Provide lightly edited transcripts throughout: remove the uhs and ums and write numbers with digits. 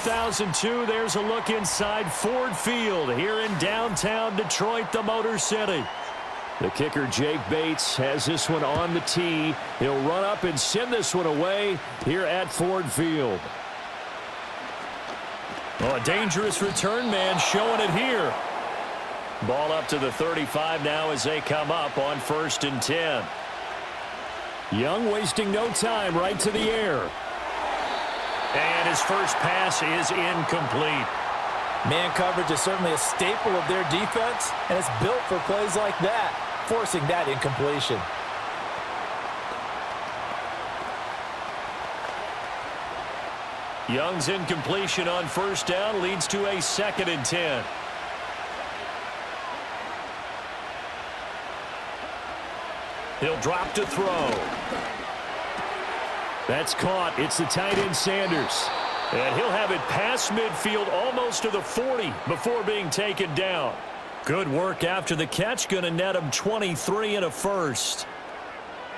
2002, there's a look inside Ford Field here in downtown Detroit, the Motor City. The kicker, Jake Bates, has this one on the tee. He'll run up and send this one away here at Ford Field. Oh, a dangerous return man showing it here. Ball up to the 35 now as they come up on 1st and 10. Young wasting no time, right to the air. And his first pass is incomplete. Man coverage is certainly a staple of their defense, and it's built for plays like that, forcing that incompletion. Young's incompletion on 1st down leads to a 2nd and 10. He'll drop to throw. That's caught. It's the tight end Sanders. And he'll have it past midfield almost to the 40 before being taken down. Good work after the catch. Going to net him 23 and a first.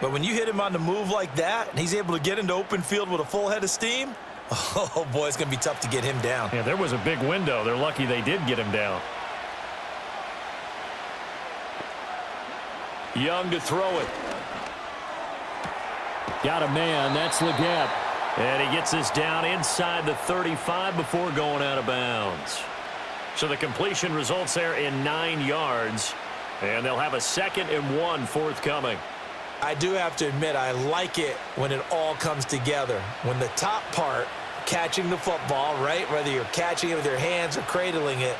But when you hit him on the move like that, and he's able to get into open field with a full head of steam, oh, boy, it's going to be tough to get him down. Yeah, there was a big window. They're lucky they did get him down. Young to throw it. Got a man. That's Leggett. And he gets this down inside the 35 before going out of bounds. So the completion results there in 9 yards. And they'll have a 2nd and 1 forthcoming. I do have to admit, I like it when it all comes together. When the top part, catching the football, right, whether you're catching it with your hands or cradling it,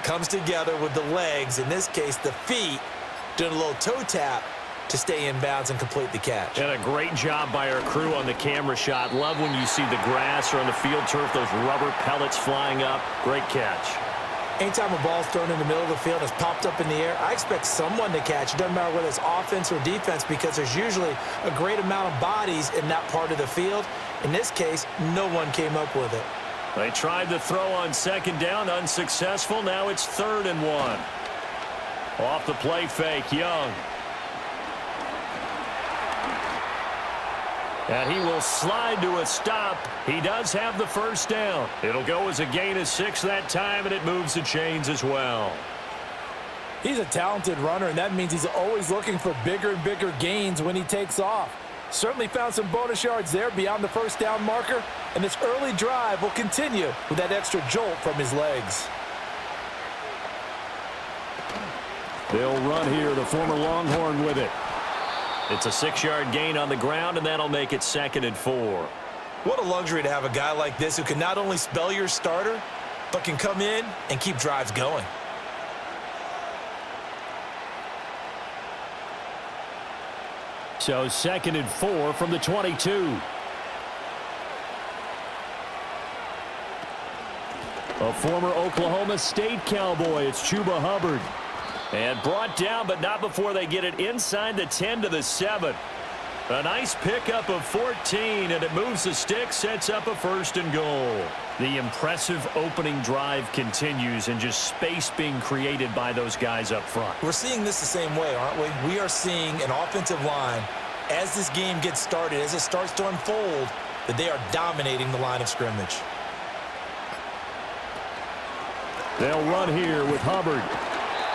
comes together with the legs, in this case the feet, doing a little toe tap to stay in bounds and complete the catch. And a great job by our crew on the camera shot. Love when you see the grass or on the field turf, those rubber pellets flying up. Great catch. Anytime a ball's thrown in the middle of the field and it's popped up in the air, I expect someone to catch. It doesn't matter whether it's offense or defense, because there's usually a great amount of bodies in that part of the field. In this case, no one came up with it. They tried to throw on 2nd down, unsuccessful. Now it's 3rd and 1. Off the play fake, Young. And he will slide to a stop. He does have the 1st down. It'll go as a gain of 6 that time, and it moves the chains as well. He's a talented runner, and that means he's always looking for bigger and bigger gains when he takes off. Certainly found some bonus yards there beyond the 1st down marker, and this early drive will continue with that extra jolt from his legs. They'll run here, the former Longhorn with it. It's a 6-yard gain on the ground, and that'll make it 2nd and 4. What a luxury to have a guy like this who can not only spell your starter, but can come in and keep drives going. So 2nd and 4 from the 22. A former Oklahoma State Cowboy, it's Chuba Hubbard. And brought down, but not before they get it inside the 10 to the 7. A nice pickup of 14, and it moves the stick, sets up a 1st and goal. The impressive opening drive continues, and just space being created by those guys up front. We're seeing this the same way, aren't we? We are seeing an offensive line, as this game gets started, as it starts to unfold, that they are dominating the line of scrimmage. They'll run here with Hubbard.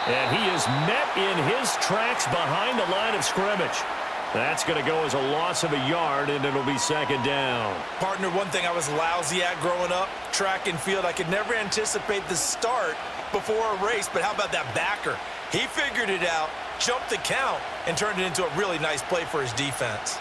And he is met in his tracks behind the line of scrimmage. That's going to go as a loss of a yard, and it'll be 2nd down. Partner, one thing I was lousy at growing up, track and field, I could never anticipate the start before a race, but how about that backer? He figured it out, jumped the count, and turned it into a really nice play for his defense.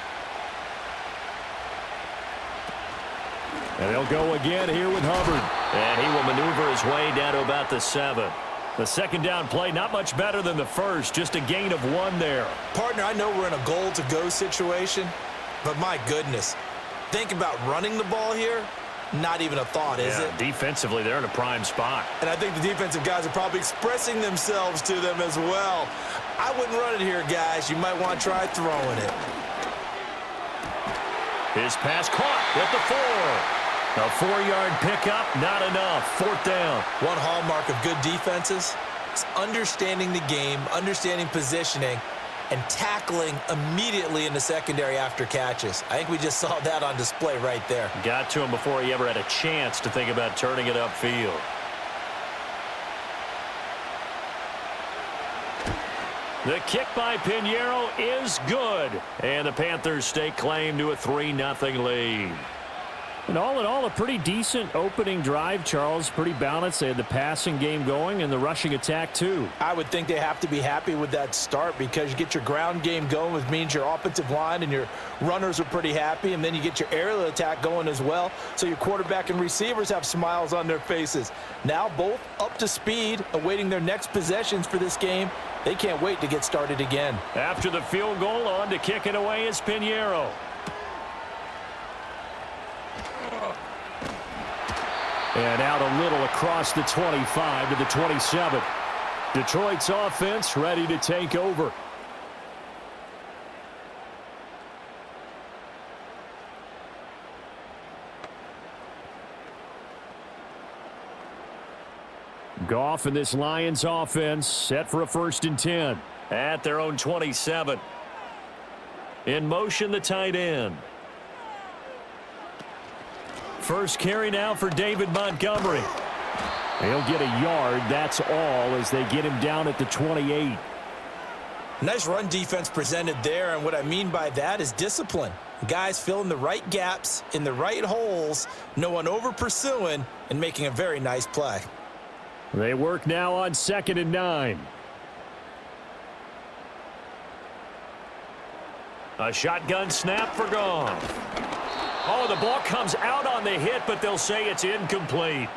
And they'll go again here with Hubbard. And he will maneuver his way down to about the 7. The 2nd down play, not much better than the 1st, just a gain of 1 there. Partner, I know we're in a goal-to-go situation, but my goodness, think about running the ball here. Not even a thought, is it? Defensively, they're in a prime spot. And I think the defensive guys are probably expressing themselves to them as well. I wouldn't run it here, guys. You might want to try throwing it. His pass caught at the 4. A 4-yard pickup, not enough. 4th down. One hallmark of good defenses is understanding the game, understanding positioning, and tackling immediately in the secondary after catches. I think we just saw that on display right there. Got to him before he ever had a chance to think about turning it upfield. The kick by Pinheiro is good. And the Panthers stake claim to a 3-0 lead. And all in all, a pretty decent opening drive, Charles. Pretty balanced. They had the passing game going and the rushing attack, too. I would think they have to be happy with that start because you get your ground game going, which means your offensive line and your runners are pretty happy, and then you get your aerial attack going as well, so your quarterback and receivers have smiles on their faces. Now both up to speed, awaiting their next possessions for this game. They can't wait to get started again. After the field goal, on to kick it away is Pinheiro. And out a little across the 25 to the 27. Detroit's offense ready to take over. Goff and this Lions offense set for a 1st and 10 at their own 27. In motion, the tight end. First carry now for David Montgomery. He'll get a yard, that's all, as they get him down at the 28. Nice run defense presented there, and what I mean by that is discipline. Guys filling the right gaps in the right holes, no one over pursuing, and making a very nice play. They work now on 2nd and 9. A shotgun snap for Goff. Oh, the ball comes out on the hit, but they'll say it's incomplete.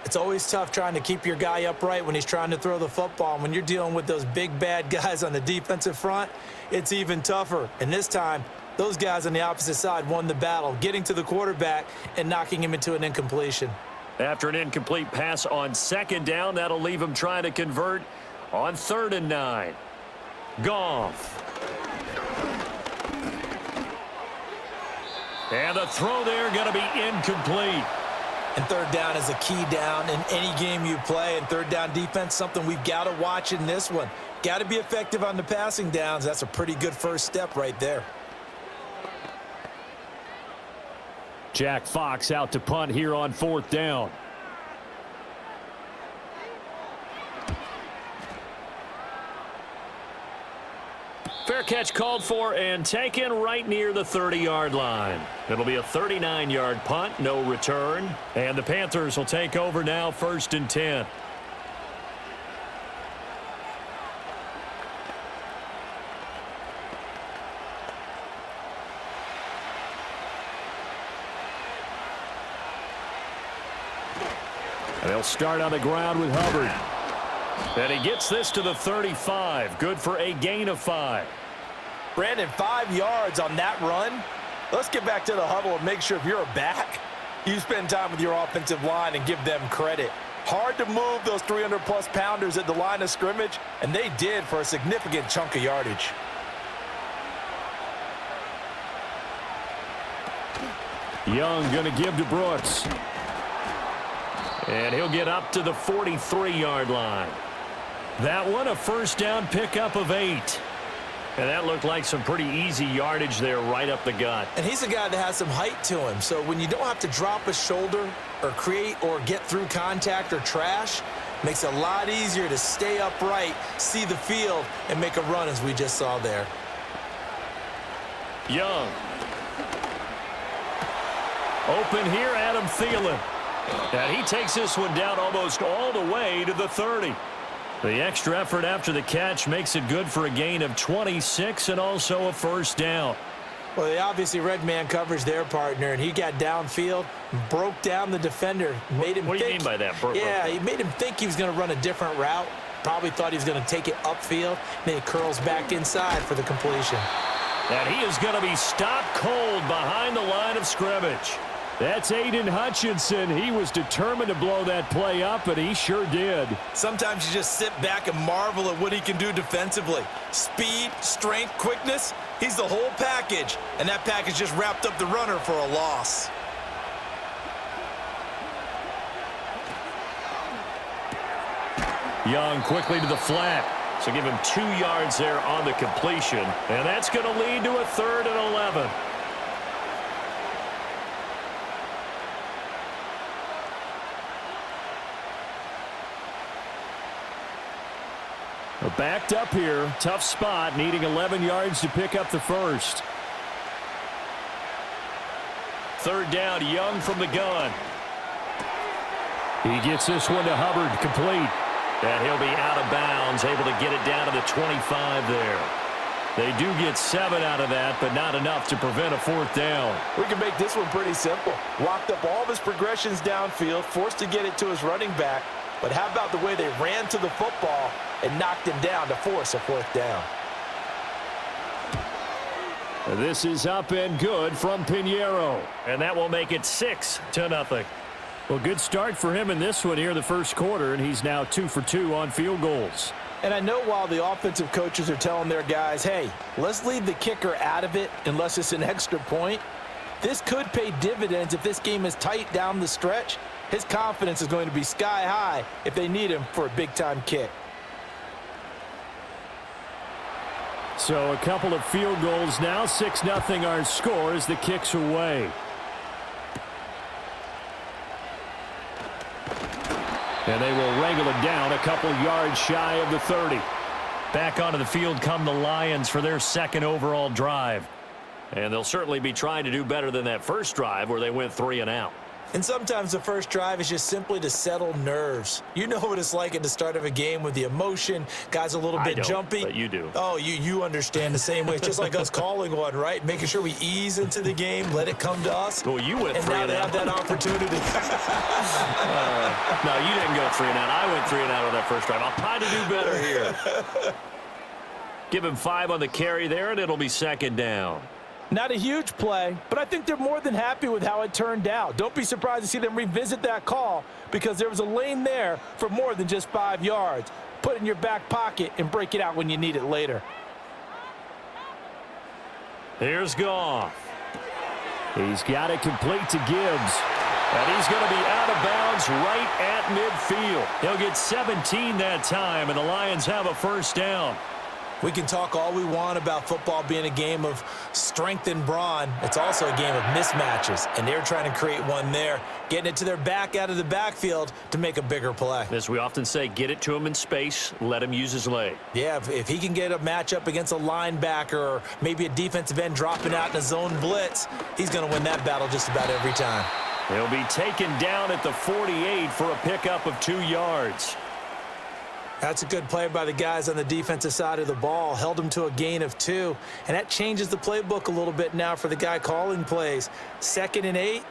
It's always tough trying to keep your guy upright when he's trying to throw the football. When you're dealing with those big, bad guys on the defensive front, it's even tougher. And this time, those guys on the opposite side won the battle, getting to the quarterback and knocking him into an incompletion. After an incomplete pass on 2nd down, that'll leave him trying to convert on 3rd and 9. Goff. And the throw there going to be incomplete. And 3rd down is a key down in any game you play. And 3rd down defense, something we've got to watch in this one. Got to be effective on the passing downs. That's a pretty good first step right there. Jack Fox out to punt here on 4th down. Fair catch called for and taken right near the 30-yard line. It'll be a 39-yard punt, no return. And the Panthers will take over now, 1st and 10. And they'll start on the ground with Hubbard. And he gets this to the 35. Good for a gain of 5. Brandon, 5 yards on that run. Let's get back to the huddle and make sure if you're a back, you spend time with your offensive line and give them credit. Hard to move those 300-plus pounders at the line of scrimmage, and they did for a significant chunk of yardage. Young going to give to Brooks. And he'll get up to the 43-yard line. That one, a 1st down pickup of 8. And that looked like some pretty easy yardage there right up the gut. And he's a guy that has some height to him. So when you don't have to drop a shoulder or create or get through contact or trash, makes it a lot easier to stay upright, see the field, and make a run as we just saw there. Young. Open here, Adam Thielen. And he takes this one down almost all the way to the 30. The extra effort after the catch makes it good for a gain of 26 and also a 1st down. Well, they obviously read man coverage their partner, and he got downfield, broke down the defender, made him What do you mean by that? Yeah, he made him think he was going to run a different route. Probably thought he was going to take it upfield. Then he curls back inside for the completion. And he is going to be stopped cold behind the line of scrimmage. That's Aiden Hutchinson. He was determined to blow that play up, and he sure did. Sometimes you just sit back and marvel at what he can do defensively. Speed, strength, quickness, he's the whole package. And that package just wrapped up the runner for a loss. Young quickly to the flat. So give him 2 yards there on the completion. And that's going to lead to a 3rd and 11. We're backed up here. Tough spot, needing 11 yards to pick up the first. 3rd down, Young from the gun. He gets this one to Hubbard, complete. And he'll be out of bounds, able to get it down to the 25 there. They do get 7 out of that, but not enough to prevent a 4th down. We can make this one pretty simple. Locked up all of his progressions downfield, forced to get it to his running back. But how about the way they ran to the football and knocked him down to force a 4th down? This is up and good from Pinheiro. And that will make it 6-0. Well, good start for him in this one here the first quarter, and he's now 2 for 2 on field goals. And I know while the offensive coaches are telling their guys, hey, let's leave the kicker out of it unless it's an extra point, this could pay dividends if this game is tight down the stretch. His confidence is going to be sky high if they need him for a big-time kick. So a couple of field goals now, 6-0 our score as the kick's away. And they will wrangle it down a couple yards shy of the 30. Back onto the field come the Lions for their 2nd overall drive. And they'll certainly be trying to do better than that first drive where they went 3 and out. And sometimes the first drive is just simply to settle nerves. You know what it's like at the start of a game with the emotion. Guys a little bit jumpy. But you do. Oh, you understand the same way. It's just like us calling one, right? Making sure we ease into the game, let it come to us. Well, you went 3 and out. And now they have that opportunity. No, you didn't go 3 and out. I went 3 and out on that first drive. I'll try to do better here. Give him 5 on the carry there, and it'll be 2nd down. Not a huge play, but I think they're more than happy with how it turned out. Don't be surprised to see them revisit that call because there was a lane there for more than just 5 yards. Put it in your back pocket and break it out when you need it later. Here's Goff. He's got it complete to Gibbs. And he's going to be out of bounds right at midfield. He'll get 17 that time, and the Lions have a 1st down. We can talk all we want about football being a game of strength and brawn. It's also a game of mismatches, and they're trying to create one there, getting it to their back out of the backfield to make a bigger play. As we often say, get it to him in space, let him use his leg. Yeah, if he can get a matchup against a linebacker or maybe a defensive end dropping out in a zone blitz, he's going to win that battle just about every time. He'll be taken down at the 48 for a pickup of 2 yards. That's a good play by the guys on the defensive side of the ball. Held him to a gain of 2. And that changes the playbook a little bit now for the guy calling plays. 2nd and 8.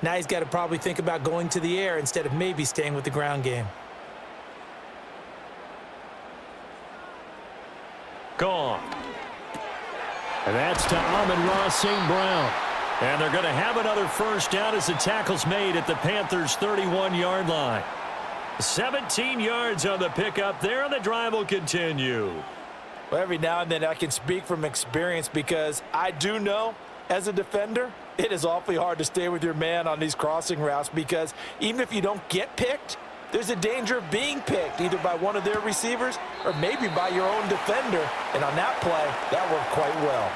Now he's got to probably think about going to the air instead of maybe staying with the ground game. Gone. And that's to Amon-Ra St. Brown. And they're going to have another 1st down as the tackle's made at the Panthers' 31-yard line. 17 yards on the pickup there, and the drive will continue. Well, every now and then I can speak from experience because I do know as a defender, it is awfully hard to stay with your man on these crossing routes because even if you don't get picked, there's a danger of being picked either by one of their receivers or maybe by your own defender. And on that play, that worked quite well.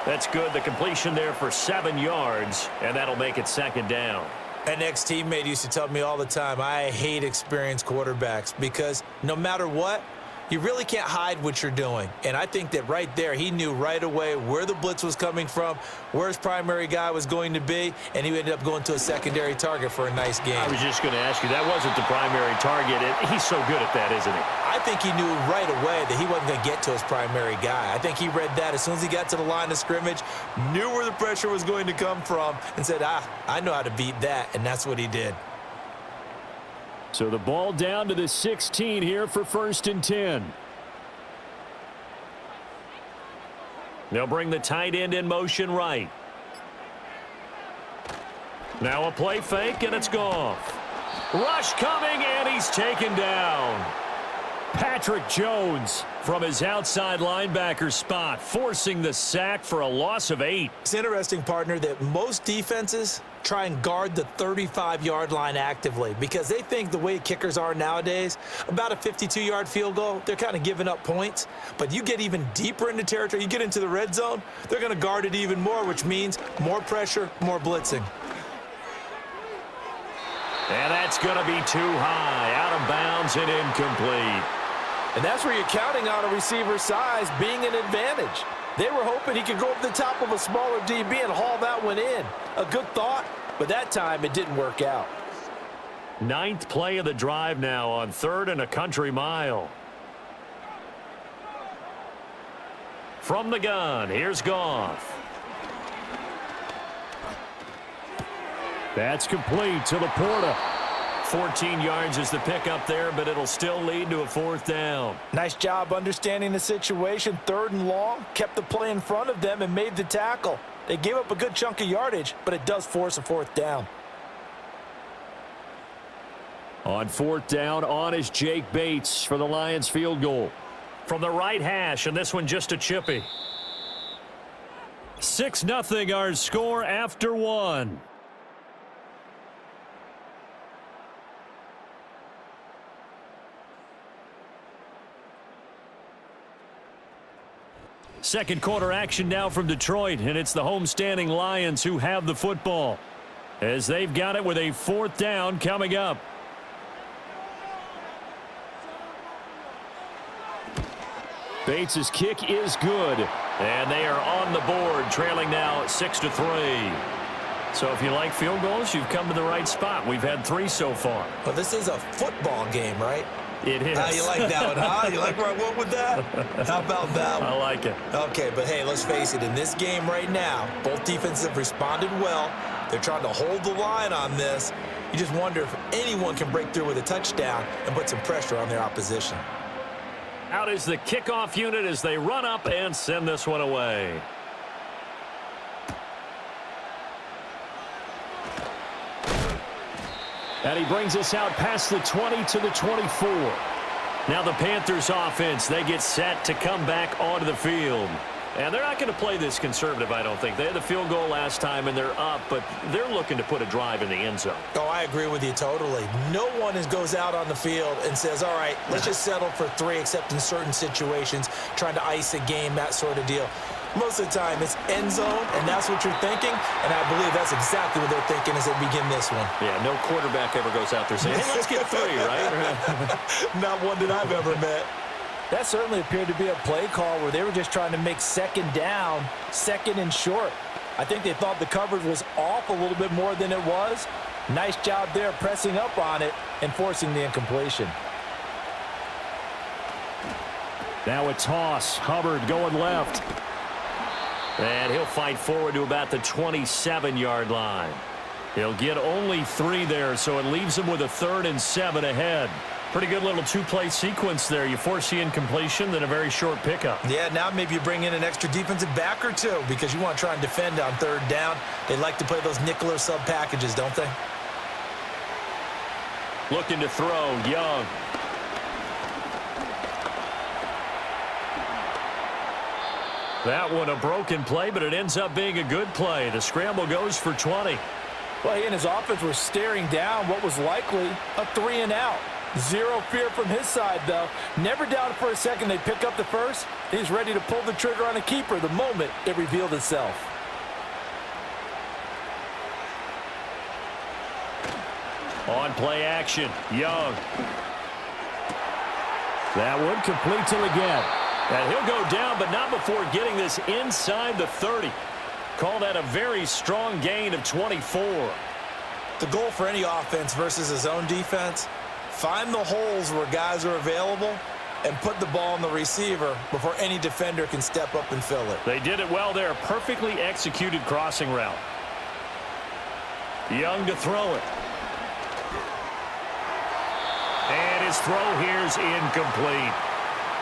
That's good. The completion there for 7 yards, and that'll make it 2nd down. An ex-teammate used to tell me all the time, I hate experienced quarterbacks because no matter what, you really can't hide what you're doing. And I think that right there, he knew right away where the blitz was coming from, where his primary guy was going to be, and he ended up going to a secondary target for a nice game. I was just going to ask you, that wasn't the primary target. He's so good at that, isn't he? I think he knew right away that he wasn't going to get to his primary guy. I think he read that as soon as he got to the line of scrimmage, knew where the pressure was going to come from, and said, I know how to beat that, and that's what he did. So the ball down to the 16 here for 1st and 10. They'll bring the tight end in motion right. Now a play fake, and it's Goff. Rush coming, and he's taken down. Patrick Jones from his outside linebacker spot, forcing the sack for a loss of 8. It's interesting, partner, that most defenses try and guard the 35-yard line actively because they think the way kickers are nowadays, about a 52-yard field goal, they're kind of giving up points. But you get even deeper into territory, you get into the red zone, they're going to guard it even more, which means more pressure, more blitzing. And that's going to be too high, out of bounds and incomplete. And that's where you're counting on a receiver's size being an advantage. They were hoping he could go up the top of a smaller DB and haul that one in. A good thought, but that time it didn't work out. 9th play of the drive now on 3rd and a country mile. From the gun, here's Goff. That's complete to Laporta. 14 yards is the pickup there, but it'll still lead to a 4th down. Nice job understanding the situation. 3rd and long, kept the play in front of them and made the tackle. They gave up a good chunk of yardage, but it does force a 4th down. On 4th down, on is Jake Bates for the Lions field goal. From the right hash, and this one just a chippy. 6-0 our score after 1. Second quarter action now from Detroit, and it's the homestanding Lions who have the football as they've got it with a 4th down coming up. Bates' kick is good, and they are on the board, trailing now 6-3. So if you like field goals, you've come to the right spot. We've had 3 so far. Well, this is a football game, right? It is. You like that one, huh? You like where I went with that? How about that one? I like it. Okay, but hey, let's face it. In this game right now, both defenses have responded well. They're trying to hold the line on this. You just wonder if anyone can break through with a touchdown and put some pressure on their opposition. Out is the kickoff unit as they run up and send this one away. And he brings us out past the 20 to the 24. Now the Panthers offense, they get set to come back onto the field. And they're not going to play this conservative, I don't think. They had the field goal last time, and they're up, but they're looking to put a drive in the end zone. Oh, I agree with you totally. No one goes out on the field and says, all right, let's just settle for 3, except in certain situations, trying to ice a game, that sort of deal. Most of the time, it's end zone, and that's what you're thinking, and I believe that's exactly what they're thinking as they begin this one. Yeah, no quarterback ever goes out there saying, hey, let's get 3, right? Not one that I've ever met. That certainly appeared to be a play call where they were just trying to make 2nd down, 2nd and short. I think they thought the coverage was off a little bit more than it was. Nice job there pressing up on it and forcing the incompletion. Now a toss. Hubbard going left. And he'll fight forward to about the 27-yard line. He'll get only 3 there, so it leaves him with a 3rd and 7 ahead. Pretty good little 2-play sequence there. You force the incompletion, then a very short pickup. Yeah, now maybe you bring in an extra defensive back or 2 because you want to try and defend on 3rd down. They like to play those nickel or sub packages, don't they? Looking to throw, Young. That one a broken play, but it ends up being a good play. The scramble goes for 20. Well, he and his offense were staring down what was likely a 3 and out. Zero fear from his side, though. Never doubted for a second they'd pick up the first. He's ready to pull the trigger on a keeper the moment it revealed itself. On play action, Young. That one complete to Leggett. And he'll go down, but not before getting this inside the 30. Call that a very strong gain of 24. The goal for any offense versus his own defense, find the holes where guys are available and put the ball on the receiver before any defender can step up and fill it. They did it well there. Perfectly executed crossing route. Young to throw it. And his throw here's incomplete.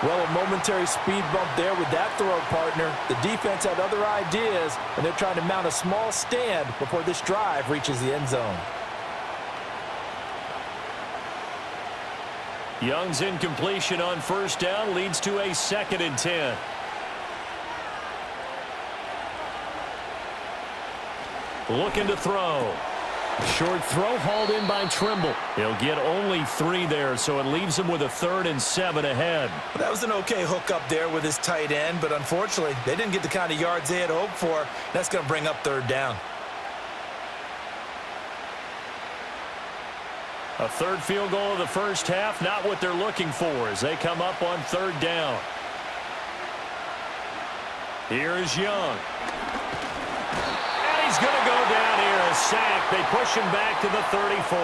Well, a momentary speed bump there with that throw, partner. The defense had other ideas, and they're trying to mount a small stand before this drive reaches the end zone. Young's incompletion on first down leads to a 2nd and 10. Looking to throw. Short throw hauled in by Trimble. He'll get only 3 there, so it leaves him with a 3rd and 7 ahead. That was an okay hook up there with his tight end, but unfortunately, they didn't get the kind of yards they had hoped for. That's going to bring up 3rd down. A 3rd field goal of the first half, not what they're looking for as they come up on 3rd down. Here is Young. And he's going to go down here. A sack. They push him back to the 34.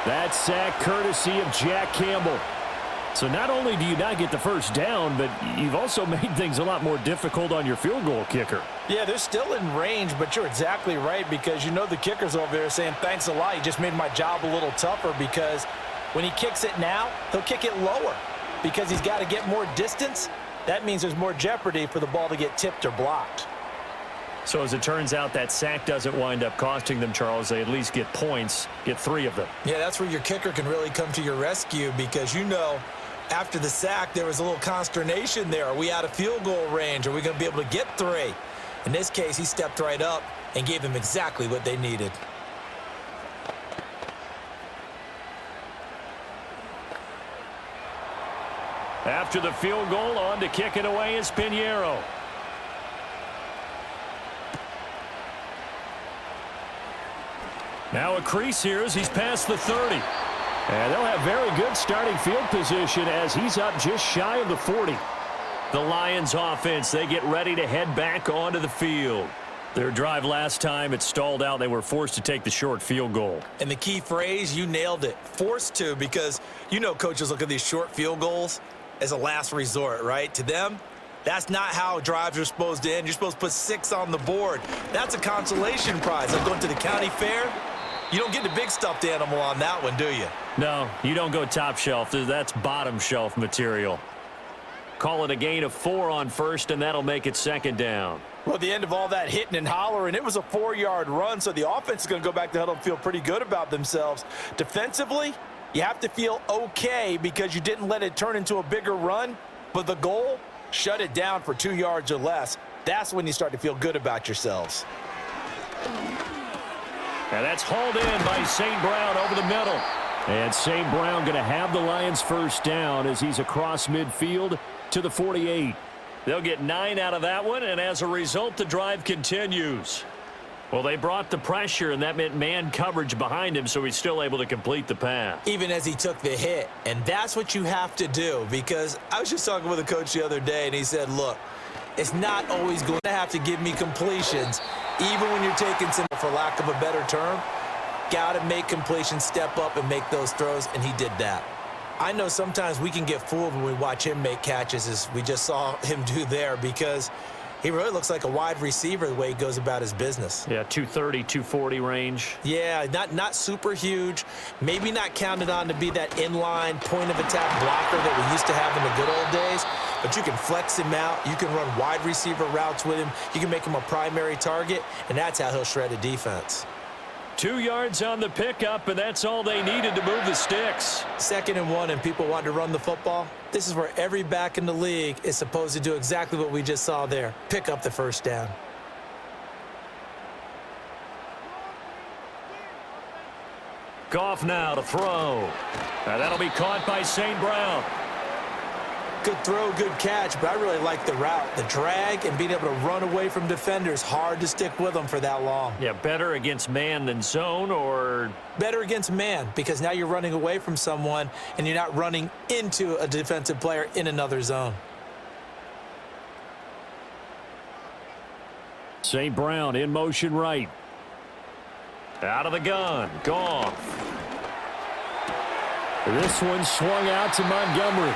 That sack courtesy of Jack Campbell. So not only do you not get the first down, but you've also made things a lot more difficult on your field goal kicker. Yeah, they're still in range, but you're exactly right because you know the kicker's over there saying, thanks a lot. You just made my job a little tougher because when he kicks it now, he'll kick it lower because he's got to get more distance. That means there's more jeopardy for the ball to get tipped or blocked. So as it turns out, that sack doesn't wind up costing them, Charles. They at least get points, get 3 of them. Yeah, that's where your kicker can really come to your rescue because you know after the sack there was a little consternation there. Are we out of field goal range? Are we going to be able to get 3? In this case, he stepped right up and gave them exactly what they needed. After the field goal, on to kick it away is Pinheiro. Now a crease here as he's past the 30. And they'll have very good starting field position as he's up just shy of the 40. The Lions offense, they get ready to head back onto the field. Their drive last time, it stalled out. They were forced to take the short field goal. And the key phrase, you nailed it, forced to, because you know coaches look at these short field goals as a last resort, right? To them, that's not how drives are supposed to end. You're supposed to put 6 on the board. That's a consolation prize. Like going to the county fair, you don't get the big stuffed animal on that one, do you? No, you don't go top shelf. That's bottom shelf material. Call it a gain of 4 on first, and that'll make it 2nd down. Well, at the end of all that hitting and hollering, it was a 4-yard run, so the offense is going to go back to huddle and feel pretty good about themselves. Defensively, you have to feel okay because you didn't let it turn into a bigger run, but the goal, shut it down for 2 yards or less. That's when you start to feel good about yourselves. And that's hauled in by St. Brown over the middle. And St. Brown going to have the Lions first down as he's across midfield to the 48. They'll get 9 out of that one, and as a result, the drive continues. Well, they brought the pressure, and that meant man coverage behind him, so he's still able to complete the pass. Even as he took the hit, and that's what you have to do, because I was just talking with a coach the other day, and he said, look, it's not always going to have to give me completions, even when you're taking some, for lack of a better term, got to make completions, step up and make those throws, and he did that. I know sometimes we can get fooled when we watch him make catches, as we just saw him do there, because he really looks like a wide receiver the way he goes about his business. Yeah, 230, 240 range. Yeah, not super huge, maybe not counted on to be that inline point-of-attack blocker that we used to have in the good old days, but you can flex him out, you can run wide receiver routes with him, you can make him a primary target, and that's how he'll shred a defense. 2 yards on the pickup, and that's all they needed to move the sticks. 2nd and 1, and people want to run the football. This is where every back in the league is supposed to do exactly what we just saw there. Pick up the first down. Goff now to throw. Now that'll be caught by St. Brown. Good throw, good catch, but I really like the route. The drag and being able to run away from defenders, hard to stick with them for that long. Yeah, better against man than zone, or better against man, because now you're running away from someone and you're not running into a defensive player in another zone. St. Brown in motion right. Out of the gun, Goff. This one swung out to Montgomery.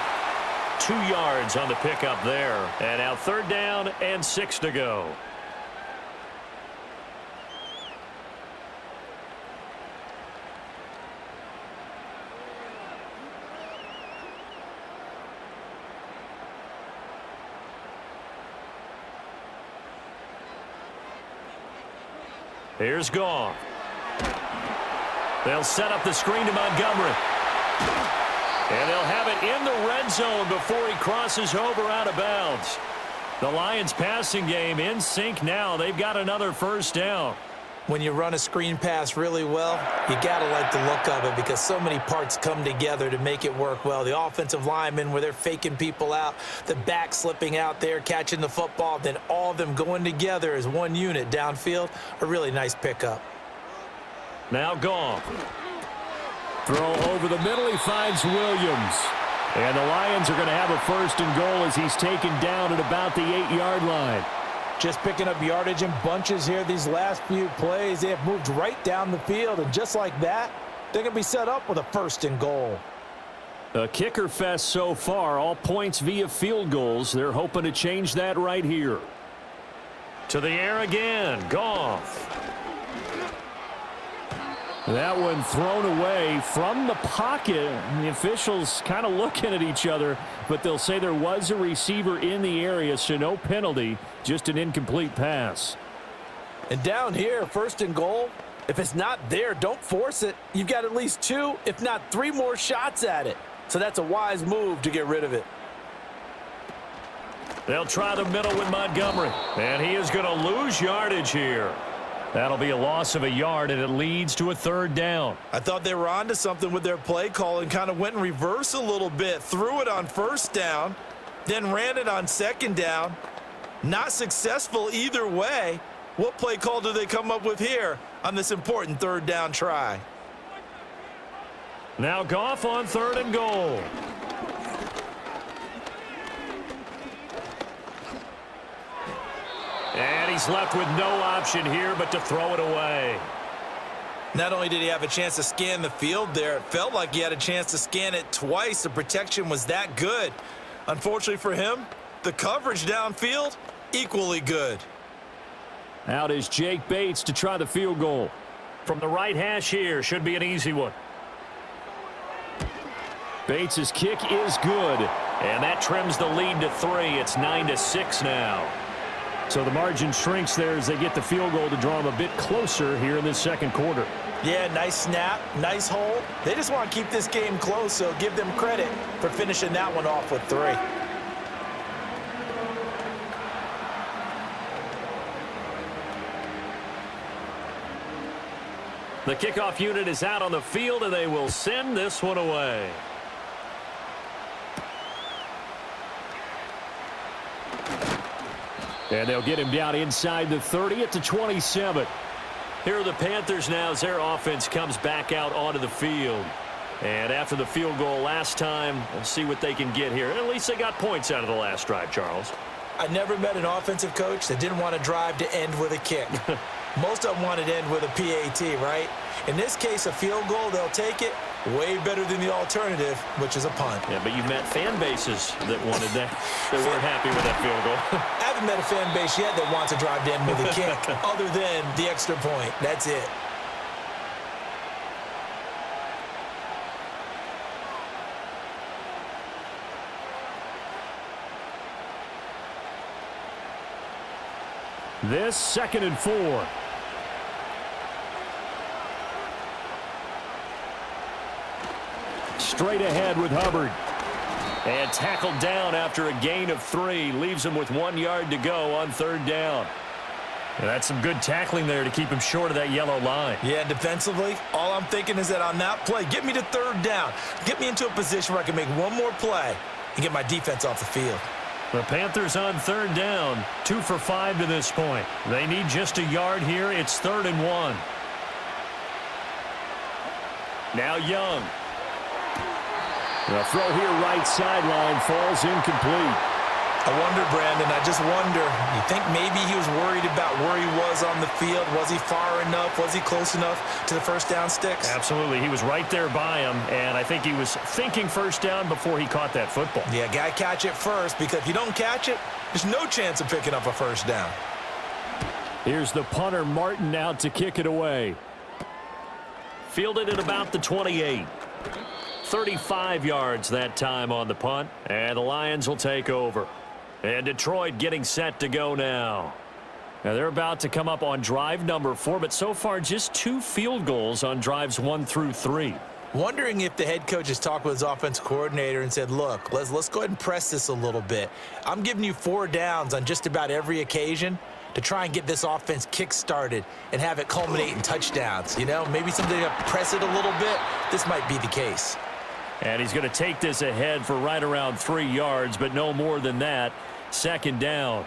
2 yards on the pickup there. And now 3rd down and 6 to go. Here's Goff. They'll set up the screen to Montgomery. And they'll have it in the red zone before he crosses over out of bounds. The Lions passing game in sync now. They've got another first down. When you run a screen pass really well, you got to like the look of it because so many parts come together to make it work well. The offensive linemen where they're faking people out, the back slipping out there, catching the football, then all of them going together as one unit downfield. A really nice pickup. Now Goff. Throw over the middle. He finds Williams. And the Lions are going to have a first and goal as he's taken down at about the 8-yard line. Just picking up yardage in bunches here these last few plays. They have moved right down the field, and just like that, they're going to be set up with a first and goal. A kicker fest so far, all points via field goals. They're hoping to change that right here. To the air again, Goff. That one thrown away from the pocket. The officials kind of looking at each other, but they'll say there was a receiver in the area, so no penalty, just an incomplete pass. And down here, first and goal, if it's not there, don't force it. You've got at least 2, if not 3 more shots at it. So that's a wise move to get rid of it. They'll try the middle with Montgomery, and he is going to lose yardage here. That'll be a loss of a yard, and it leads to a third down. I thought they were onto something with their play call and kind of went in reverse a little bit. Threw it on first down, then ran it on second down. Not successful either way. What play call do they come up with here on this important third down try? Now Goff on third and goal. And he's left with no option here but to throw it away. Not only did he have a chance to scan the field there, it felt like he had a chance to scan it twice. The protection was that good. Unfortunately for him, the coverage downfield, equally good. Out is Jake Bates to try the field goal. From the right hash here, should be an easy one. Bates' kick is good. And that trims the lead to 3. It's 9-6 now. So the margin shrinks there as they get the field goal to draw them a bit closer here in this second quarter. Yeah, nice snap, nice hold. They just want to keep this game close, so give them credit for finishing that one off with 3. The kickoff unit is out on the field, and they will send this one away. And they'll get him down inside the 30 at the 27. Here are the Panthers now as their offense comes back out onto the field. And after the field goal last time, we'll see what they can get here. At least they got points out of the last drive, Charles. I never met an offensive coach that didn't want to drive to end with a kick. Most of them wanted to end with a PAT, right? In this case, a field goal, they'll take it. Way better than the alternative, which is a punt. Yeah, but you've met fan bases that wanted that. They weren't happy with that field goal. I haven't met a fan base yet that wants to drive to end with a kick, other than the extra point. That's it. This 2nd and 4. Straight ahead with Hubbard. And tackled down after a gain of 3. Leaves him with 1 yard to go on third down. And that's some good tackling there to keep him short of that yellow line. Yeah, defensively, all I'm thinking is that on that play, get me to third down. Get me into a position where I can make one more play and get my defense off the field. The Panthers on third down, 2 for 5 to this point. They need just a yard here. It's 3rd and 1. Now Young. The throw here right sideline falls incomplete. I wonder, Brandon, I just wonder, you think maybe he was worried about where he was on the field? Was he far enough? Was he close enough to the first down sticks? Absolutely. He was right there by him, and I think he was thinking first down before he caught that football. Yeah, got to catch it first, because if you don't catch it, there's no chance of picking up a first down. Here's the punter, Martin, out to kick it away. Fielded at about the 28. 35 yards that time on the punt, and the Lions will take over. And Detroit getting set to go now. Now they're about to come up on drive number 4, but so far just 2 field goals on drives 1 through 3. Wondering if the head coach has talked with his offensive coordinator and said, look, let's go ahead and press this a little bit. I'm giving you 4 downs on just about every occasion to try and get this offense kick-started and have it culminate in touchdowns. You know, maybe something to press it a little bit. This might be the case. And he's going to take this ahead for right around 3 yards, but no more than that. 2nd down.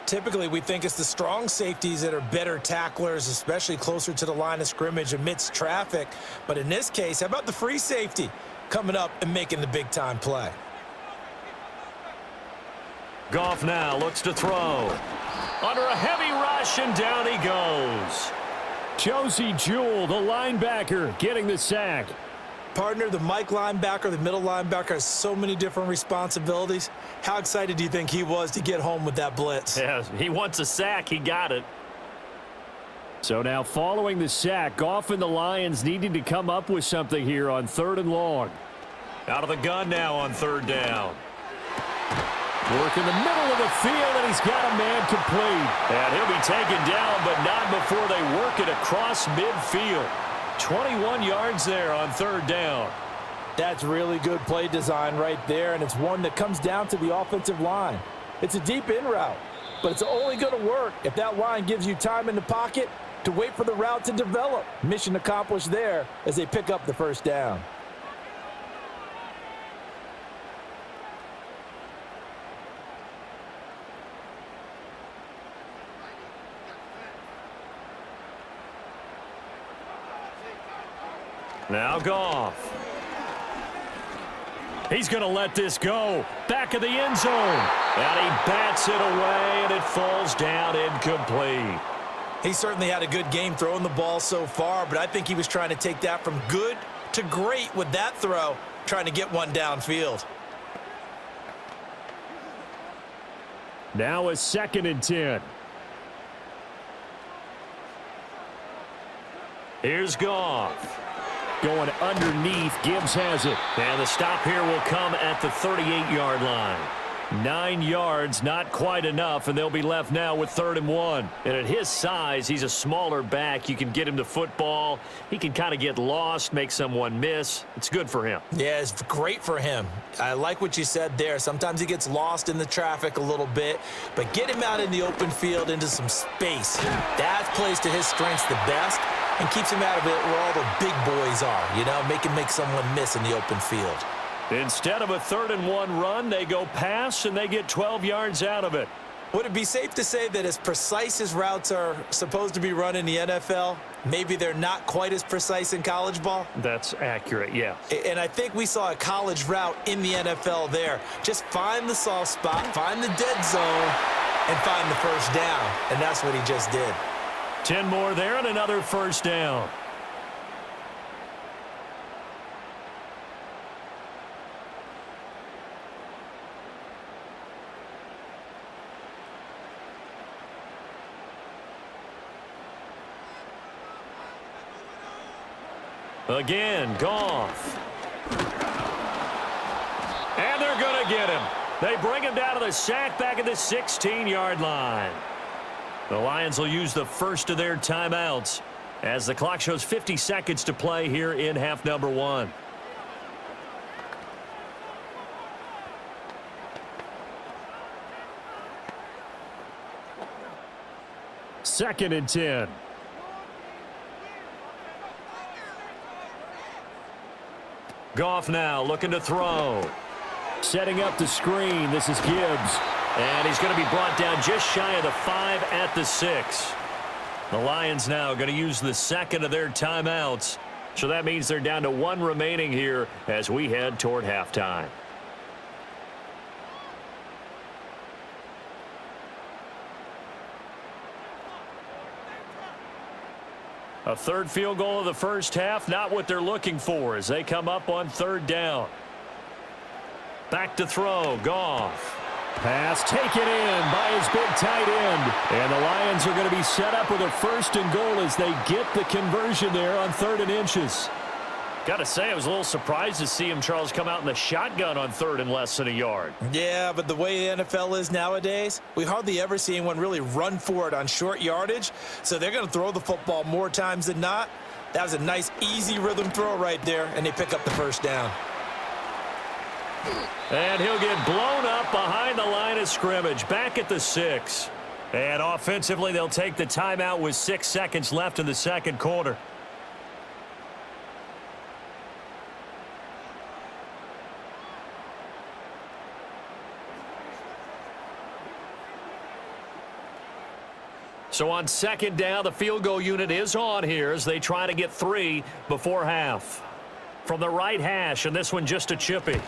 Typically, we think it's the strong safeties that are better tacklers, especially closer to the line of scrimmage amidst traffic. But in this case, how about the free safety coming up and making the big-time play? Goff now looks to throw. Under a heavy rush, and down he goes. Josie Jewell, the linebacker, getting the sack. Partner, the Mike linebacker, the middle linebacker, has so many different responsibilities. How excited do you think he was to get home with that blitz? Yeah, he wants a sack. He got it. So now following the sack, Goff and the Lions needing to come up with something here on 3rd and long. Out of the gun now on 3rd down. Work in the middle of the field, and he's got a man complete. And he'll be taken down, but not before they work it across midfield. 21 yards there on 3rd down. That's really good play design right there, and it's one that comes down to the offensive line. It's a deep in route, but it's only going to work if that line gives you time in the pocket to wait for the route to develop. Mission accomplished there as they pick up the 1st down. Now Goff. He's going to let this go. Back of the end zone. And he bats it away, and it falls down incomplete. He certainly had a good game throwing the ball so far, but I think he was trying to take that from good to great with that throw, trying to get one downfield. Now a 2nd and 10. Here's Goff. Going underneath, Gibbs has it. And the stop here will come at the 38-yard line. 9 yards, not quite enough, and they'll be left now with 3rd and 1. And at his size, he's a smaller back. You can get him to football. He can kind of get lost, make someone miss. It's good for him. Yeah, it's great for him. I like what you said there. Sometimes he gets lost in the traffic a little bit, but get him out in the open field into some space. That plays to his strengths the best and keeps him out of it where all the big boys are, you know, make someone miss in the open field. Instead of a 3rd and 1 run, they go pass, and they get 12 yards out of it. Would it be safe to say that as precise as routes are supposed to be run in the NFL, maybe they're not quite as precise in college ball? That's accurate, yeah. And I think we saw a college route in the NFL there. Just find the soft spot, find the dead zone, and find the 1st down. And that's what he just did. 10 more there and another 1st down. Again, Goff. And they're going to get him. They bring him down to the sack back at the 16-yard line. The Lions will use the first of their timeouts as the clock shows 50 seconds to play here in half number 1. Second and 10. Goff now looking to throw. Setting up the screen. This is Gibbs. And he's going to be brought down just shy of the 5 at the 6. The Lions now going to use the second of their timeouts. So that means they're down to 1 remaining here as we head toward halftime. A 3rd field goal of the first half, not what they're looking for as they come up on 3rd down. Back to throw, Goff. Pass taken in by his big tight end. And the Lions are going to be set up with a 1st and goal as they get the conversion there on 3rd and inches. Got to say, I was a little surprised to see him, Charles, come out in the shotgun on 3rd and less than a yard. Yeah, but the way the NFL is nowadays, we hardly ever see anyone really run for it on short yardage. So they're going to throw the football more times than not. That was a nice, easy rhythm throw right there, and they pick up the first down. And he'll get blown up behind the line of scrimmage, back at the 6. And offensively, they'll take the timeout with 6 seconds left in the second quarter. So on second down, the field goal unit is on here as they try to get 3 before half. From the right hash, and this one just a chippy.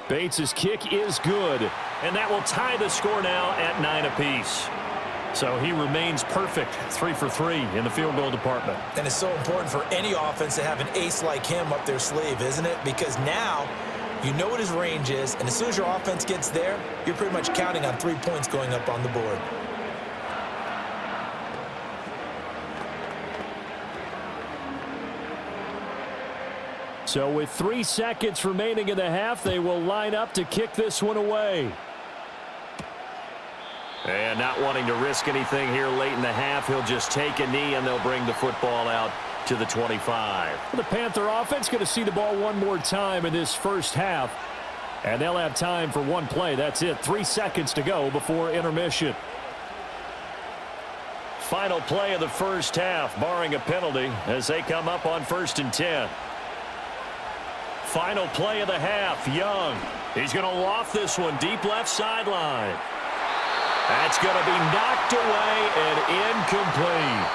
Bates' kick is good. And that will tie the score now at 9 apiece. So he remains perfect, 3 for 3 in the field goal department. And it's so important for any offense to have an ace like him up their sleeve, isn't it? Because now you know what his range is, and as soon as your offense gets there, you're pretty much counting on 3 points going up on the board. So with 3 seconds remaining in the half, they will line up to kick this one away. And not wanting to risk anything here late in the half, he'll just take a knee and they'll bring the football out to the 25. The Panther offense going to see the ball one more time in this first half. And they'll have time for one play. That's it. 3 seconds to go before intermission. Final play of the first half, barring a penalty, as they come up on 1st and 10. Final play of the half, Young. He's going to loft this one deep left sideline. That's going to be knocked away and incomplete.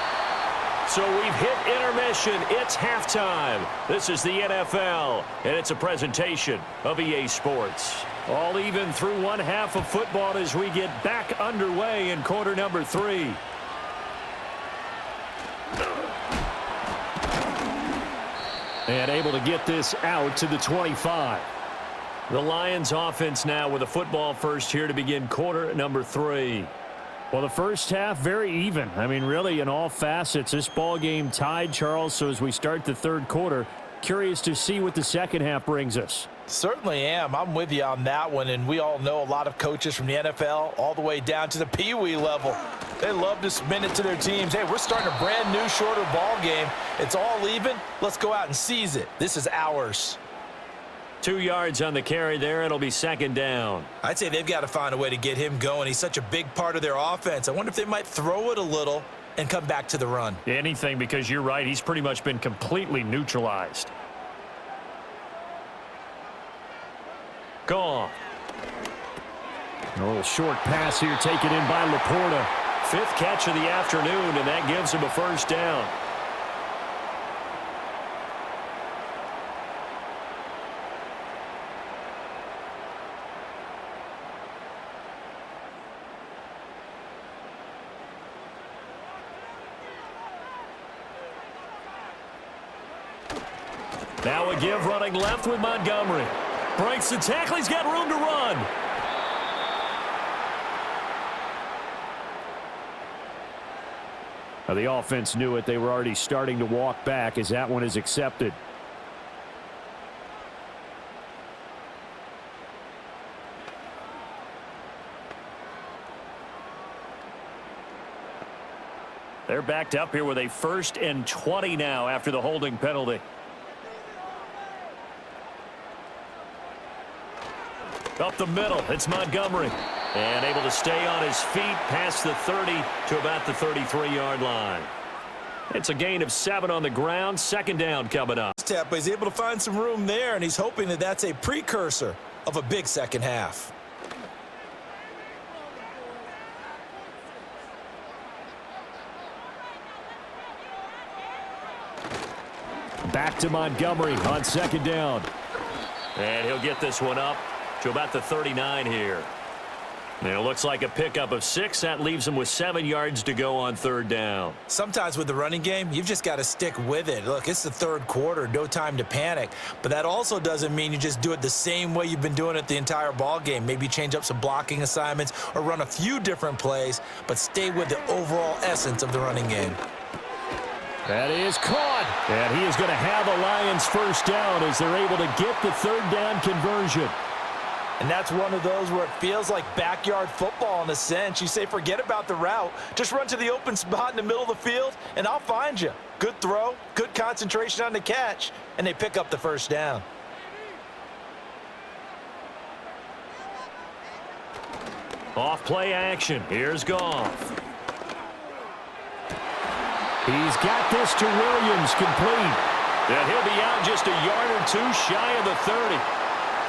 So we've hit intermission. It's halftime. This is the NFL, and it's a presentation of EA Sports. All even through one half of football as we get back underway in quarter number 3. And able to get this out to the 25. The Lions offense now with a football first here to begin quarter number 3. Well, the first half, very even. I mean, really, in all facets, this ball game tied, Charles. So as we start the third quarter, curious to see what the second half brings us. Certainly am. I'm with you on that one, and we all know a lot of coaches from the NFL all the way down to the Pee Wee level. They love to spin it to their teams. Hey, we're starting a brand new, shorter ball game. It's all even. Let's go out and seize it. This is ours. 2 yards on the carry there. It'll be second down. I'd say they've got to find a way to get him going. He's such a big part of their offense. I wonder if they might throw it a little and come back to the run. Anything, because you're right. He's pretty much been completely neutralized. Gone. A little short pass here taken in by Laporta. 5th catch of the afternoon, and that gives him a first down. Now a give running left with Montgomery. Breaks the tackle. He's got room to run. Now the offense knew it. They were already starting to walk back as that one is accepted. They're backed up here with a 1st and 20 now after the holding penalty. Up the middle, it's Montgomery. And able to stay on his feet past the 30 to about the 33-yard line. It's a gain of 7 on the ground. 2nd down coming up. But he's able to find some room there, and he's hoping that that's a precursor of a big second half. Back to Montgomery on 2nd down. And he'll get this one up to about the 39 here. And it looks like a pickup of 6. That leaves him with 7 yards to go on 3rd down. Sometimes with the running game, you've just got to stick with it. Look, it's the third quarter, no time to panic. But that also doesn't mean you just do it the same way you've been doing it the entire ball game. Maybe change up some blocking assignments or run a few different plays, but stay with the overall essence of the running game. That is caught. And he is going to have a Lions first down as they're able to get the 3rd down conversion. And that's one of those where it feels like backyard football in a sense. You say, forget about the route. Just run to the open spot in the middle of the field, and I'll find you. Good throw, good concentration on the catch, and they pick up the first down. Off play action. Here's Goff. He's got this to Williams, complete. And he'll be out just a yard or two shy of the 30.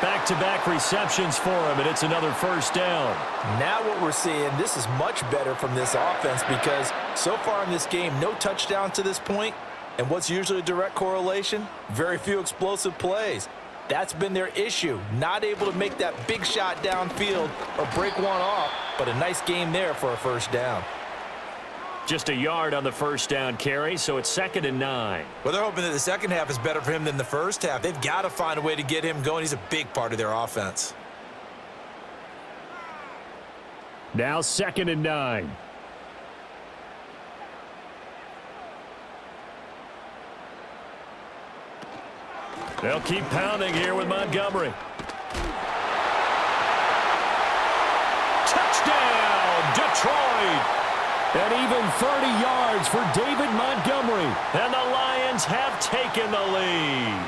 Back-to-back receptions for him, and it's another first down. Now what we're seeing, this is much better from this offense because so far in this game, no touchdowns to this point. And what's usually a direct correlation? Very few explosive plays. That's been their issue, not able to make that big shot downfield or break one off, but a nice game there for a first down. Just a yard on the first down carry, so it's 2nd and 9. Well, they're hoping that the second half is better for him than the first half. They've got to find a way to get him going. He's a big part of their offense. Now 2nd and 9. They'll keep pounding here with Montgomery. Touchdown, Detroit! And even 30 yards for David Montgomery. And the Lions have taken the lead.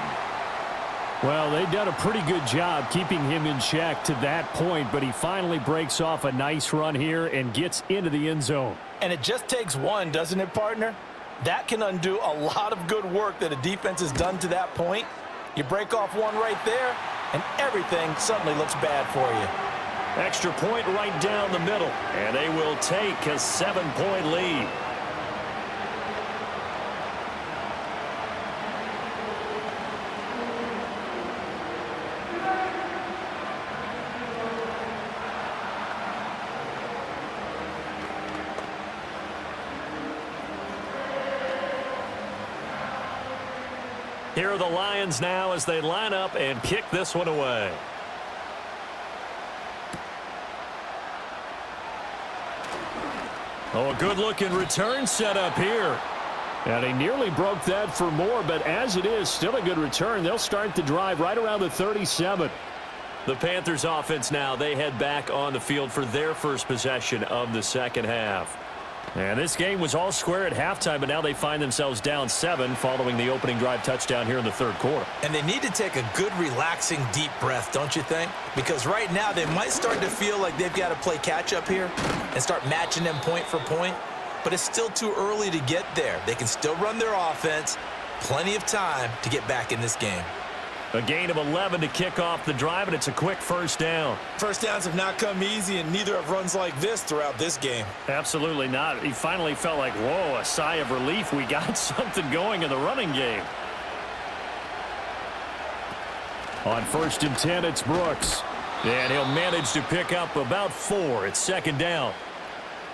Well, they've done a pretty good job keeping him in check to that point, but he finally breaks off a nice run here and gets into the end zone. And it just takes one, doesn't it, partner? That can undo a lot of good work that a defense has done to that point. You break off one right there, and everything suddenly looks bad for you. Extra point right down the middle, and they will take a 7-point lead. Here are the Lions now as they line up and kick this one away. Oh, a good-looking return set up here. And he nearly broke that for more, but as it is, still a good return. They'll start the drive right around the 37. The Panthers offense now, they head back on the field for their first possession of the second half. And this game was all square at halftime, but now they find themselves down 7 following the opening drive touchdown here in the third quarter. And they need to take a good, relaxing, deep breath, don't you think? Because right now they might start to feel like they've got to play catch-up here and start matching them point for point. But it's still too early to get there. They can still run their offense. Plenty of time to get back in this game. A gain of 11 to kick off the drive, and it's a quick first down. First downs have not come easy, and neither have runs like this throughout this game. Absolutely not. He finally felt like, whoa, a sigh of relief. We got something going in the running game. On 1st and 10, it's Brooks. And he'll manage to pick up about 4. It's 2nd down.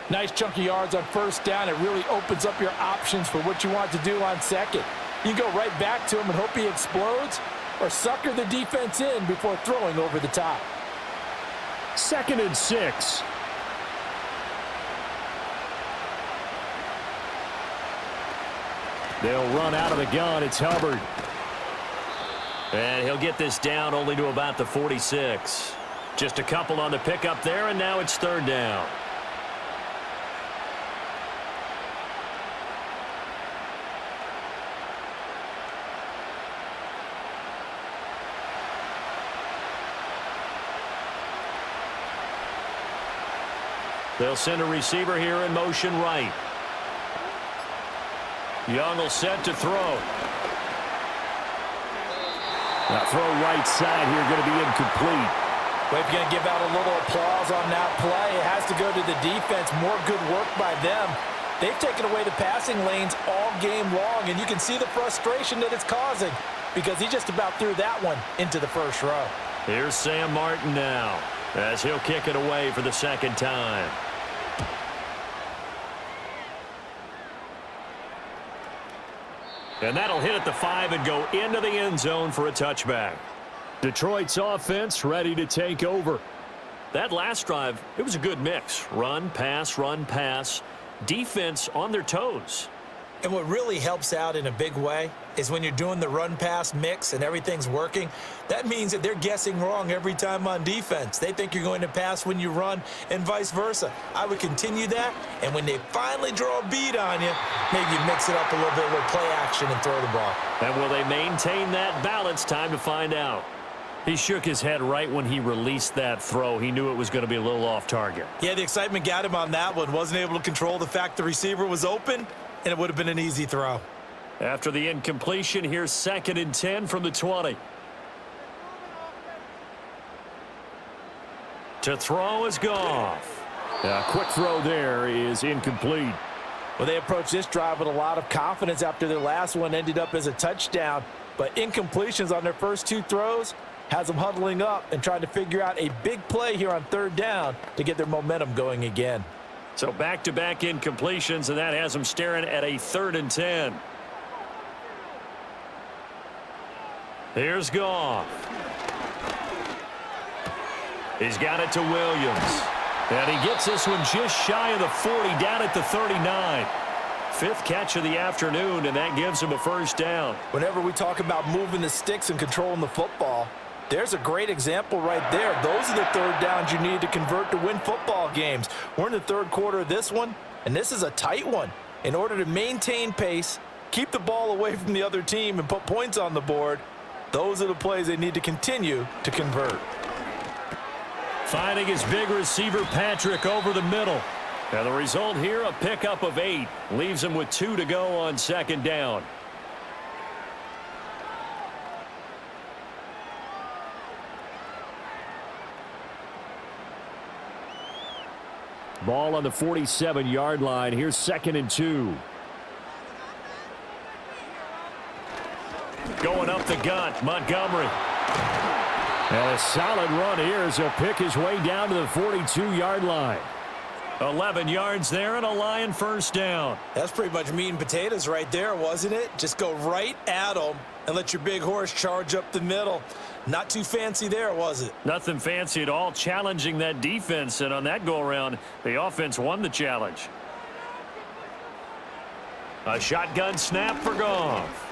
Nice chunky yards on first down. It really opens up your options for what you want to do on second. You go right back to him and hope he explodes, or sucker the defense in before throwing over the top. 2nd and 6. They'll run out of the gun. It's Hubbard. And he'll get this down only to about the 46. Just a couple on the pickup there, and now it's 3rd down. They'll send a receiver here in motion right. Young will set to throw. Now throw right side here, going to be incomplete. We're going to give out a little applause on that play. It has to go to the defense. More good work by them. They've taken away the passing lanes all game long, and you can see the frustration that it's causing because he just about threw that one into the first row. Here's Sam Martin now as he'll kick it away for the 2nd time. And that'll hit at the 5 and go into the end zone for a touchback. Detroit's offense ready to take over. That last drive, it was a good mix. Run, pass, defense on their toes. And what really helps out in a big way is when you're doing the run-pass mix and everything's working, that means that they're guessing wrong every time on defense. They think you're going to pass when you run and vice versa. I would continue that, and when they finally draw a beat on you, maybe you mix it up a little bit, a little play action and throw the ball. And will they maintain that balance? Time to find out. He shook his head right when he released that throw. He knew it was going to be a little off target. Yeah, the excitement got him on that one. Wasn't able to control the fact the receiver was open, and it would have been an easy throw. After the incompletion, here's 2nd and 10 from the 20. To throw is Goff. A quick throw there is incomplete. Well, they approached this drive with a lot of confidence after their last one ended up as a touchdown. But incompletions on their first 2 throws has them huddling up and trying to figure out a big play here on 3rd down to get their momentum going again. So back-to-back incompletions, and that has them staring at a 3rd and 10. Here's Goff. He's got it to Williams. And he gets this one just shy of the 40, down at the 39. 5th catch of the afternoon, and that gives him a 1st down. Whenever we talk about moving the sticks and controlling the football, there's a great example right there. Those are the 3rd downs you need to convert to win football games. We're in the 3rd quarter of this one, and this is a tight one. In order to maintain pace, keep the ball away from the other team, and put points on the board, those are the plays they need to continue to convert. Finding his big receiver, Patrick, over the middle. And the result here, a pickup of 8. Leaves him with 2 to go on 2nd down. Ball on the 47-yard line. Here's 2nd and 2. Going up the gut, Montgomery. And a solid run here as he'll pick his way down to the 42-yard line. 11 yards there and a Lion 1st down. That's pretty much meat and potatoes right there, wasn't it? Just go right at them and let your big horse charge up the middle. Not too fancy there, was it? Nothing fancy at all, challenging that defense, and on that go-around, the offense won the challenge. A shotgun snap for Goff.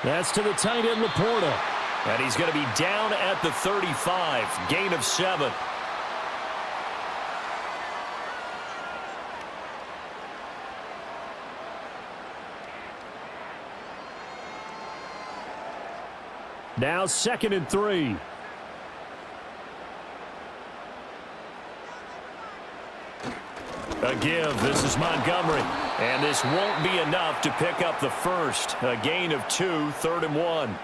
That's to the tight end, Laporta. And he's going to be down at the 35, gain of 7. Now 2nd and 3. A give. This is Montgomery. And this won't be enough to pick up the 1st. A gain of 2, 3rd and 1.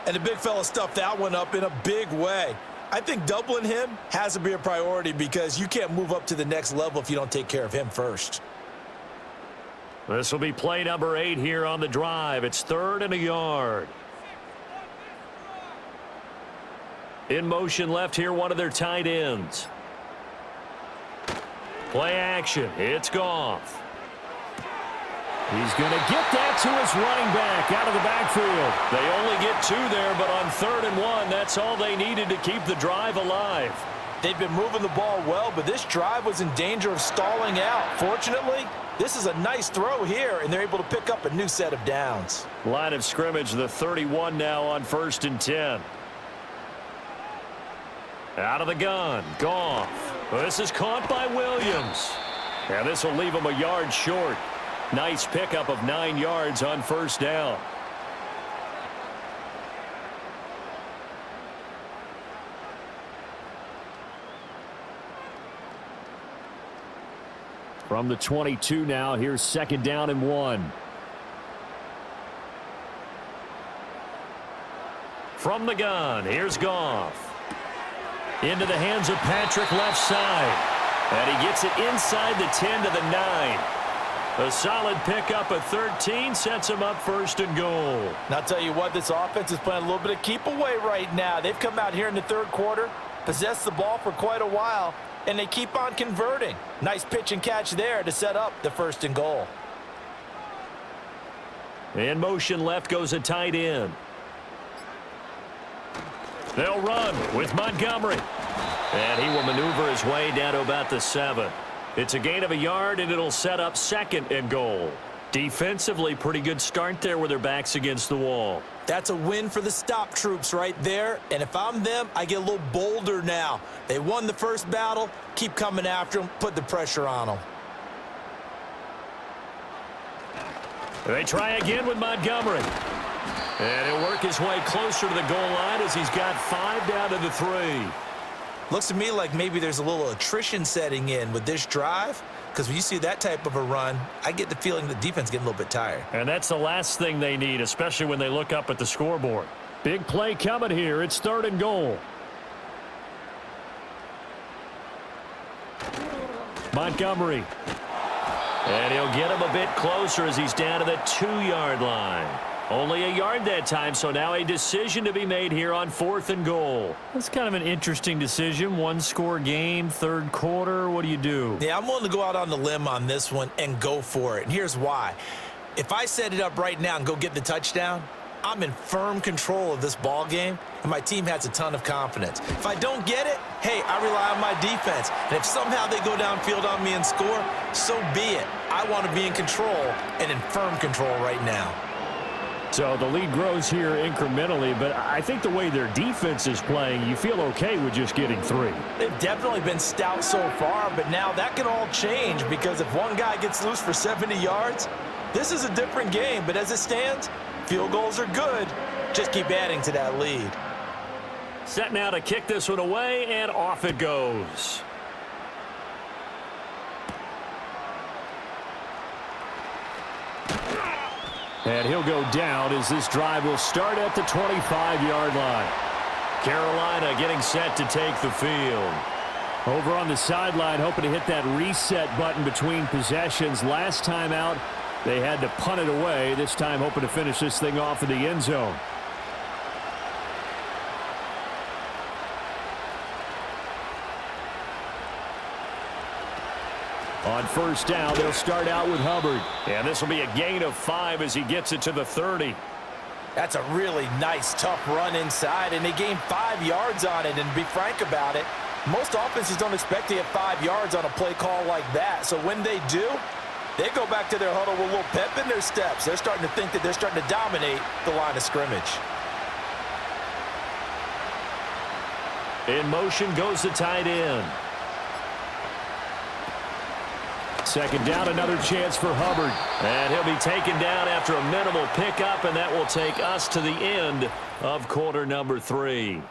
And the big fella stuffed that one up in a big way. I think doubling him has to be a priority because you can't move up to the next level if you don't take care of him first. This will be play number 8 here on the drive. It's 3rd and a yard. In motion left here, one of their tight ends. Play action. It's Goff. He's going to get that to his running back out of the backfield. They only get 2 there, but on 3rd and 1, that's all they needed to keep the drive alive. They've been moving the ball well, but this drive was in danger of stalling out. Fortunately, this is a nice throw here, and they're able to pick up a new set of downs. Line of scrimmage, the 31 now on 1st and 10. Out of the gun, Goff. This is caught by Williams. And this will leave him a yard short. Nice pickup of 9 yards on 1st down. From the 22 now, here's 2nd down and 1. From the gun, here's Goff. Into the hands of Patrick left side. And he gets it inside the 10 to the 9. A solid pickup of 13 sets him up 1st and goal. And I'll tell you what, this offense is playing a little bit of keep away right now. They've come out here in the 3rd quarter, possessed the ball for quite a while, and they keep on converting. Nice pitch and catch there to set up the 1st and goal. In motion left goes a tight end. They'll run with Montgomery. And he will maneuver his way down to about the 7. It's a gain of a yard, and it'll set up 2nd and goal. Defensively, pretty good start there with their backs against the wall. That's a win for the stop troops right there. And if I'm them, I get a little bolder now. They won the first battle. Keep coming after them. Put the pressure on them. They try again with Montgomery. And he'll work his way closer to the goal line as he's got 5 down to the 3. Looks to me like maybe there's a little attrition setting in with this drive. Because when you see that type of a run, I get the feeling the defense getting a little bit tired. And that's the last thing they need, especially when they look up at the scoreboard. Big play coming here. It's 3rd and goal. Montgomery. And he'll get him a bit closer as he's down to the 2-yard line. Only a yard that time, so now a decision to be made here on 4th and goal. That's kind of an interesting decision. 1-score game, 3rd quarter. What do you do? Yeah, I'm willing to go out on the limb on this one and go for it. And here's why. If I set it up right now and go get the touchdown, I'm in firm control of this ball game, and my team has a ton of confidence. If I don't get it, hey, I rely on my defense. And if somehow they go downfield on me and score, so be it. I want to be in control and in firm control right now. So the lead grows here incrementally, but I think the way their defense is playing, you feel okay with just getting 3. They've definitely been stout so far, but now that can all change because if one guy gets loose for 70 yards, this is a different game. But as it stands, field goals are good. Just keep adding to that lead. Set now to kick this one away, and off it goes. And he'll go down as this drive will start at the 25-yard line. Carolina getting set to take the field. Over on the sideline, hoping to hit that reset button between possessions. Last time out, they had to punt it away. This time hoping to finish this thing off in the end zone. On 1st down, they'll start out with Hubbard. And this will be a gain of 5 as he gets it to the 30. That's a really nice, tough run inside, and they gained 5 yards on it. And to be frank about it, most offenses don't expect to get 5 yards on a play call like that. So when they do, they go back to their huddle with a little pep in their steps. They're starting to think that they're starting to dominate the line of scrimmage. In motion goes the tight end. 2nd down, another chance for Hubbard. And he'll be taken down after a minimal pickup, and that will take us to the end of quarter number 3.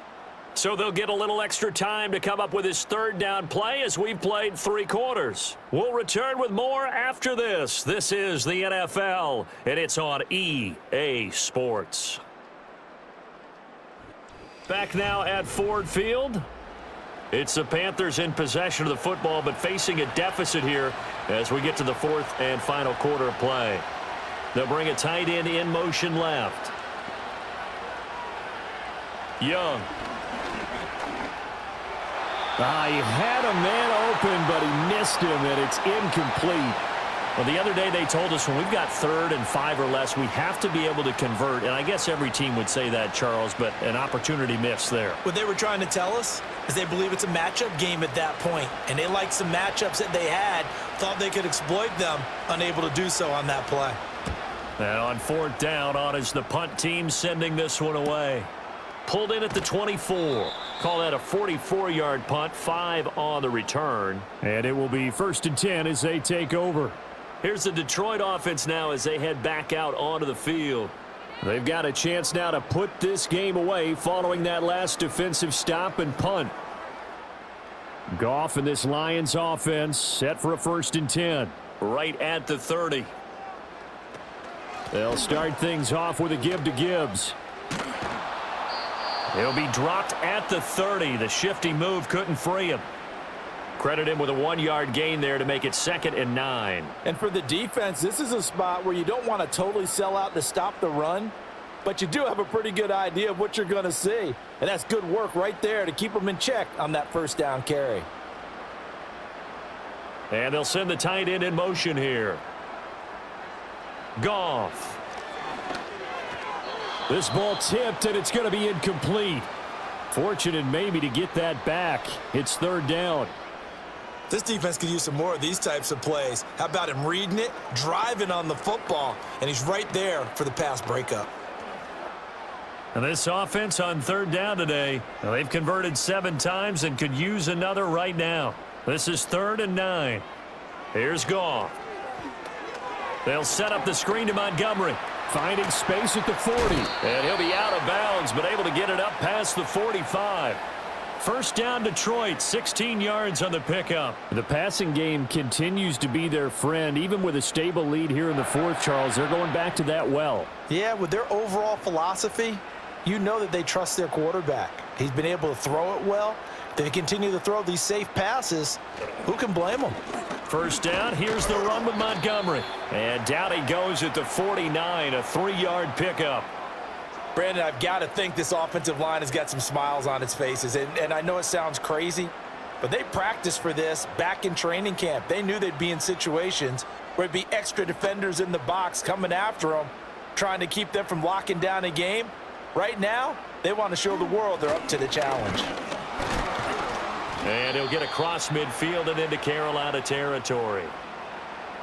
So they'll get a little extra time to come up with his 3rd down play as we've played 3 quarters. We'll return with more after this. This is the NFL, and it's on EA Sports. Back now at Ford Field. It's the Panthers in possession of the football, but facing a deficit here as we get to the 4th and final quarter of play. They'll bring a tight end in motion left. Young. He had a man open, but he missed him, and it's incomplete. Well, the other day they told us when we've got 3rd and 5 or less, we have to be able to convert. And I guess every team would say that, Charles, but an opportunity missed there. What they were trying to tell us is they believe it's a matchup game at that point, and they liked some matchups that they had, thought they could exploit them, unable to do so on that play. And on 4th down, on is the punt team sending this one away. Pulled in at the 24. Call that a 44-yard punt, 5 on the return. And it will be 1st and 10 as they take over. Here's the Detroit offense now as they head back out onto the field. They've got a chance now to put this game away following that last defensive stop and punt. Goff and this Lions offense set for a 1st and 10. Right at the 30. They'll start things off with a give to Gibbs. He'll be dropped at the 30. The shifty move couldn't free him. Credit him with a 1-yard gain there to make it 2nd and 9. And for the defense, this is a spot where you don't want to totally sell out to stop the run, but you do have a pretty good idea of what you're going to see. And that's good work right there to keep them in check on that 1st down carry. And they'll send the tight end in motion here. Goff. This ball tipped, and it's going to be incomplete. Fortunate maybe to get that back. It's 3rd down. This defense could use some more of these types of plays. How about him reading it, driving on the football, and he's right there for the pass breakup. And this offense on third down today, well, they've converted 7 times and could use another right now. This is 3rd and 9. Here's Goff. They'll set up the screen to Montgomery. Finding space at the 40. And he'll be out of bounds, but able to get it up past the 45. First down, Detroit, 16 yards on the pickup. The passing game continues to be their friend. Even with a stable lead here in the 4th, Charles, they're going back to that well. Yeah, with their overall philosophy, you know that they trust their quarterback. He's been able to throw it well. They continue to throw these safe passes. Who can blame them? First down, here's the run with Montgomery. And down he goes at the 49, a 3-yard pickup. Brandon, I've got to think this offensive line has got some smiles on its faces. And I know it sounds crazy, but they practiced for this back in training camp. They knew they'd be in situations where it'd be extra defenders in the box coming after them, trying to keep them from locking down a game. Right now, they want to show the world they're up to the challenge. And he'll get across midfield and into Carolina territory.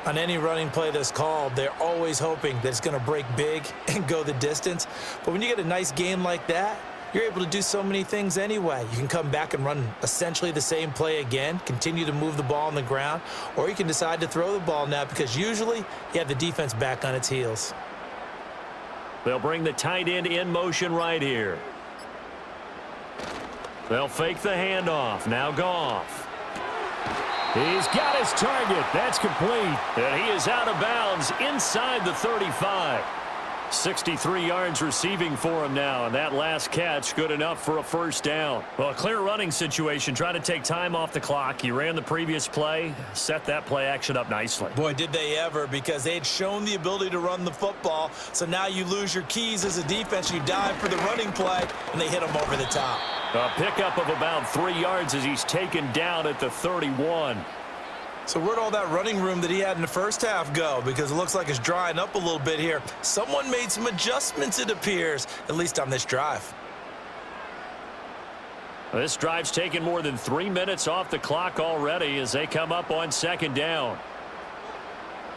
On any running play that's called, they're always hoping that it's going to break big and go the distance. But when you get a nice game like that, you're able to do so many things anyway. You can come back and run essentially the same play again, continue to move the ball on the ground, or you can decide to throw the ball now because usually you have the defense back on its heels. They'll bring the tight end in motion right here. They'll fake the handoff. Now Goff. He's got his target. That's complete. And he is out of bounds inside the 35. 63 yards receiving for him now, and that last catch good enough for a first down. Well, a clear running situation. Trying to take time off the clock. He ran the previous play, set that play action up nicely. Boy, did they ever, because they had shown the ability to run the football. So now you lose your keys as a defense. You dive for the running play, and they hit him over the top. A pickup of about 3 yards as he's taken down at the 31. So where'd all that running room that he had in the first half go? Because it looks like it's drying up a little bit here. Someone made some adjustments, it appears, at least on this drive. This drive's taken more than 3 minutes off the clock already as they come up on second down.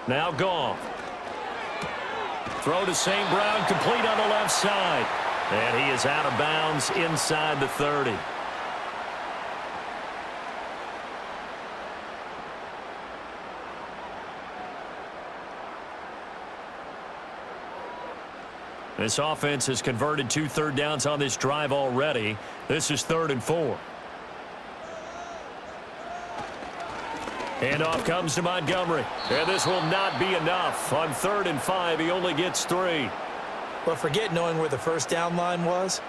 Now Goff. Throw to St. Brown, complete on the left side. And he is out of bounds inside the 30. This offense has converted 2 third downs on this drive already. This is 3rd and 4. Handoff comes to Montgomery. And this will not be enough. On 3rd and 5, he only gets 3. But forget knowing where the first down line was.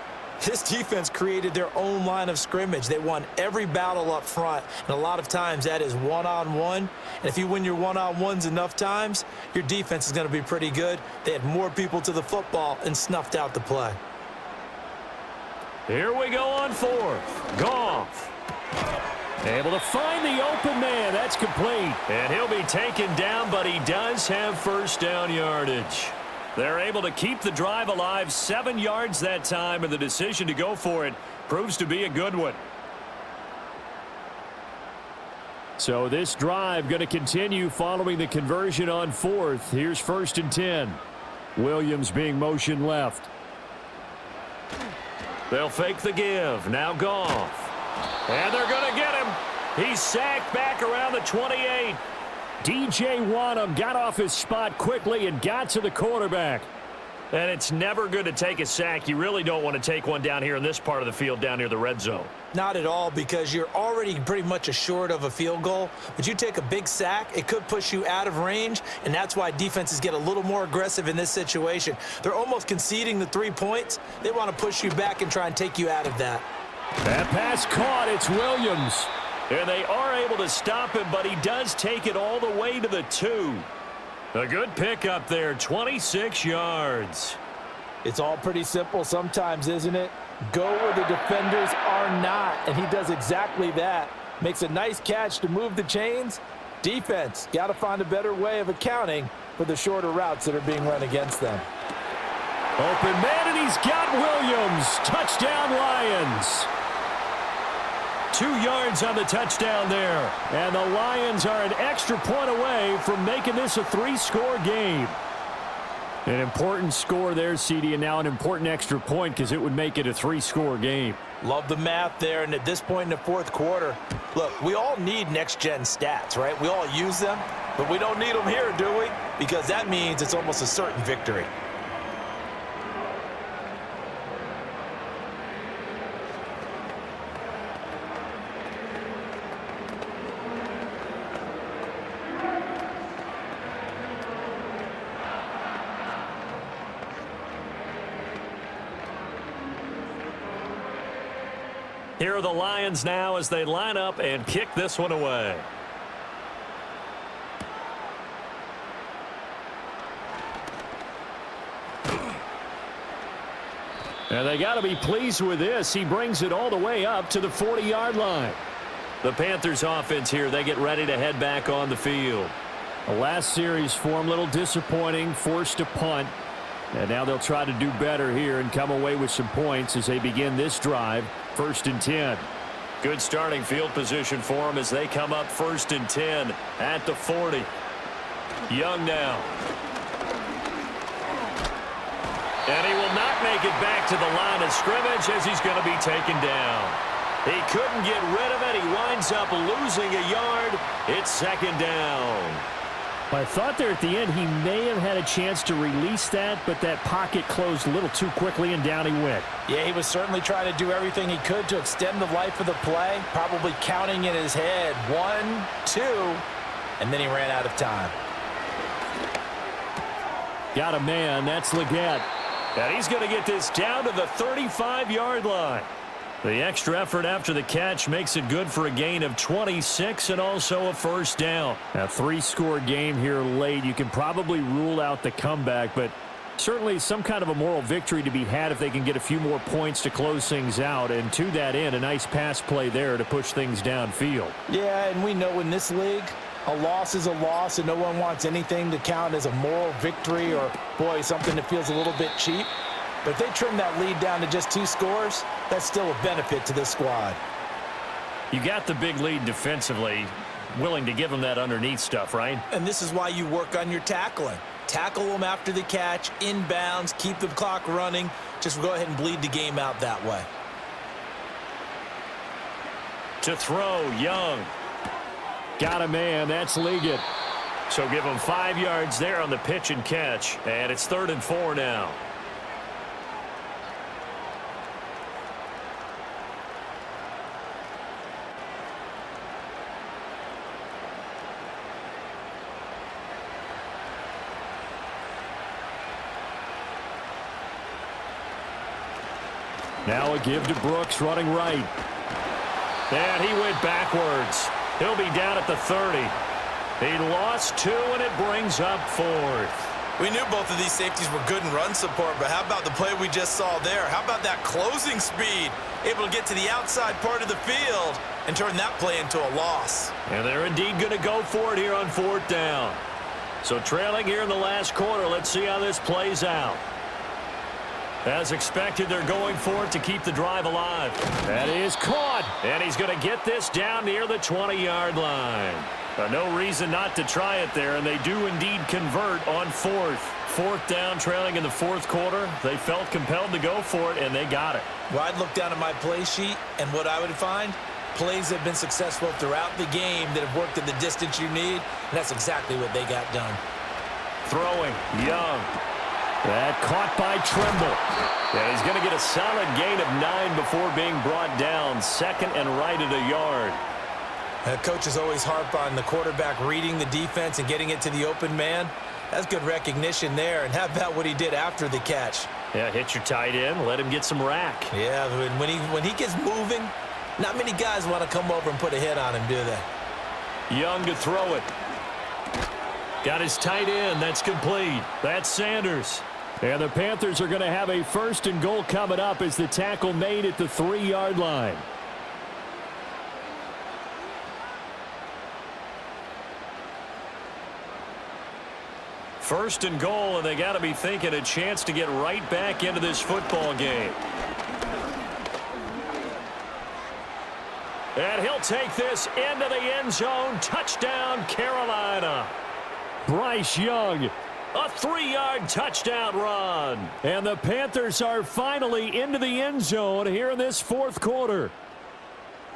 This defense created their own line of scrimmage. They won every battle up front, and a lot of times that is one-on-one. And if you win your one-on-ones enough times, your defense is going to be pretty good. They had more people to the football and snuffed out the play. Here we go on 4th. Goff. Able to find the open man. That's complete. And he'll be taken down, but he does have first down yardage. They're able to keep the drive alive, 7 yards that time, and the decision to go for it proves to be a good one. So this drive going to continue following the conversion on 4th. Here's 1st and 10. Williams being motion left. They'll fake the give. Now Goff. And they're going to get him. He's sacked back around the 28. DJ Wanham got off his spot quickly and got to the quarterback. And it's never good to take a sack. You really don't want to take one down here in this part of the field down near the red zone. Not at all, because you're already pretty much assured of a field goal. But you take a big sack, it could push you out of range, and that's why defenses get a little more aggressive in this situation. They're almost conceding the 3 points. They want to push you back and try and take you out of that. That pass caught. It's Williams. And they are able to stop him, but he does take it all the way to the 2. A good pickup there, 26 yards. It's all pretty simple sometimes, isn't it? Go where the defenders are not, and he does exactly that. Makes a nice catch to move the chains. Defense, got to find a better way of accounting for the shorter routes that are being run against them. Open man, and he's got Williams. Touchdown, Lions. 2 2 yards on the touchdown there. And the Lions are an extra point away from making this a 3-score game. An important score there, CD, and now an important extra point because it would make it a 3-score game. Love the math there, and at this point in the fourth quarter, look, we all need next-gen stats, right? We all use them, but we don't need them here, do we? Because that means it's almost a certain victory. Here are the Lions now as they line up and kick this one away. And they got to be pleased with this. He brings it all the way up to the 40-yard line. The Panthers offense here, they get ready to head back on the field. The last series for him, a little disappointing, forced to punt. And now they'll try to do better here and come away with some points as they begin this drive. 1st and 10. Good starting field position for them as they come up 1st and 10 at the 40. Young now. And he will not make it back to the line of scrimmage as he's going to be taken down. He couldn't get rid of it. He winds up losing a yard. It's 2nd down. I thought there at the end he may have had a chance to release that, but that pocket closed a little too quickly, and down he went. Yeah, he was certainly trying to do everything he could to extend the life of the play, probably counting in his head 1, 2, and then he ran out of time. Got a man. That's Leggett. And he's going to get this down to the 35-yard line. The extra effort after the catch makes it good for a gain of 26 and also a 1st down. A 3-score game here late. You can probably rule out the comeback, but certainly some kind of a moral victory to be had if they can get a few more points to close things out. And to that end, a nice pass play there to push things downfield. Yeah, and we know in this league, a loss is a loss, and no one wants anything to count as a moral victory or, boy, something that feels a little bit cheap. But if they trim that lead down to just 2 scores, that's still a benefit to this squad. You got the big lead defensively, willing to give them that underneath stuff, right? And this is why you work on your tackling. Tackle them after the catch, inbounds, keep the clock running. Just go ahead and bleed the game out that way. To throw, Young. Got a man. That's Leggett. So give him 5 yards there on the pitch and catch. And it's 3rd and 4 now. Now a give to Brooks running right. And he went backwards. He'll be down at the 30. He lost 2, and it brings up 4th. We knew both of these safeties were good in run support, but how about the play we just saw there? How about that closing speed? Able to get to the outside part of the field and turn that play into a loss. And they're indeed going to go for it here on 4th down. So trailing here in the last quarter, let's see how this plays out. As expected, they're going for it to keep the drive alive. That is caught. And he's going to get this down near the 20-yard line. No reason not to try it there, and they do indeed convert on 4th. 4th down, trailing in the 4th quarter. They felt compelled to go for it, and they got it. Well, I'd look down at my play sheet, and what I would find, plays have been successful throughout the game that have worked at the distance you need, and that's exactly what they got done. Throwing, Young. That caught by Trimble. And he's going to get a solid gain of 9 before being brought down. 2nd and right at a yard. Coaches always harp on the quarterback reading the defense and getting it to the open man. That's good recognition there. And how about what he did after the catch? Yeah, hit your tight end. Let him get some rack. Yeah, when he gets moving, not many guys want to come over and put a hit on him, do they? Young to throw it. Got his tight end. That's complete. That's Sanders. And the Panthers are going to have a 1st and goal coming up as the tackle made at the 3-yard line. First and goal, and they got to be thinking a chance to get right back into this football game. And he'll take this into the end zone. Touchdown, Carolina. Bryce Young. A 3-yard touchdown run. And the Panthers are finally into the end zone here in this fourth quarter.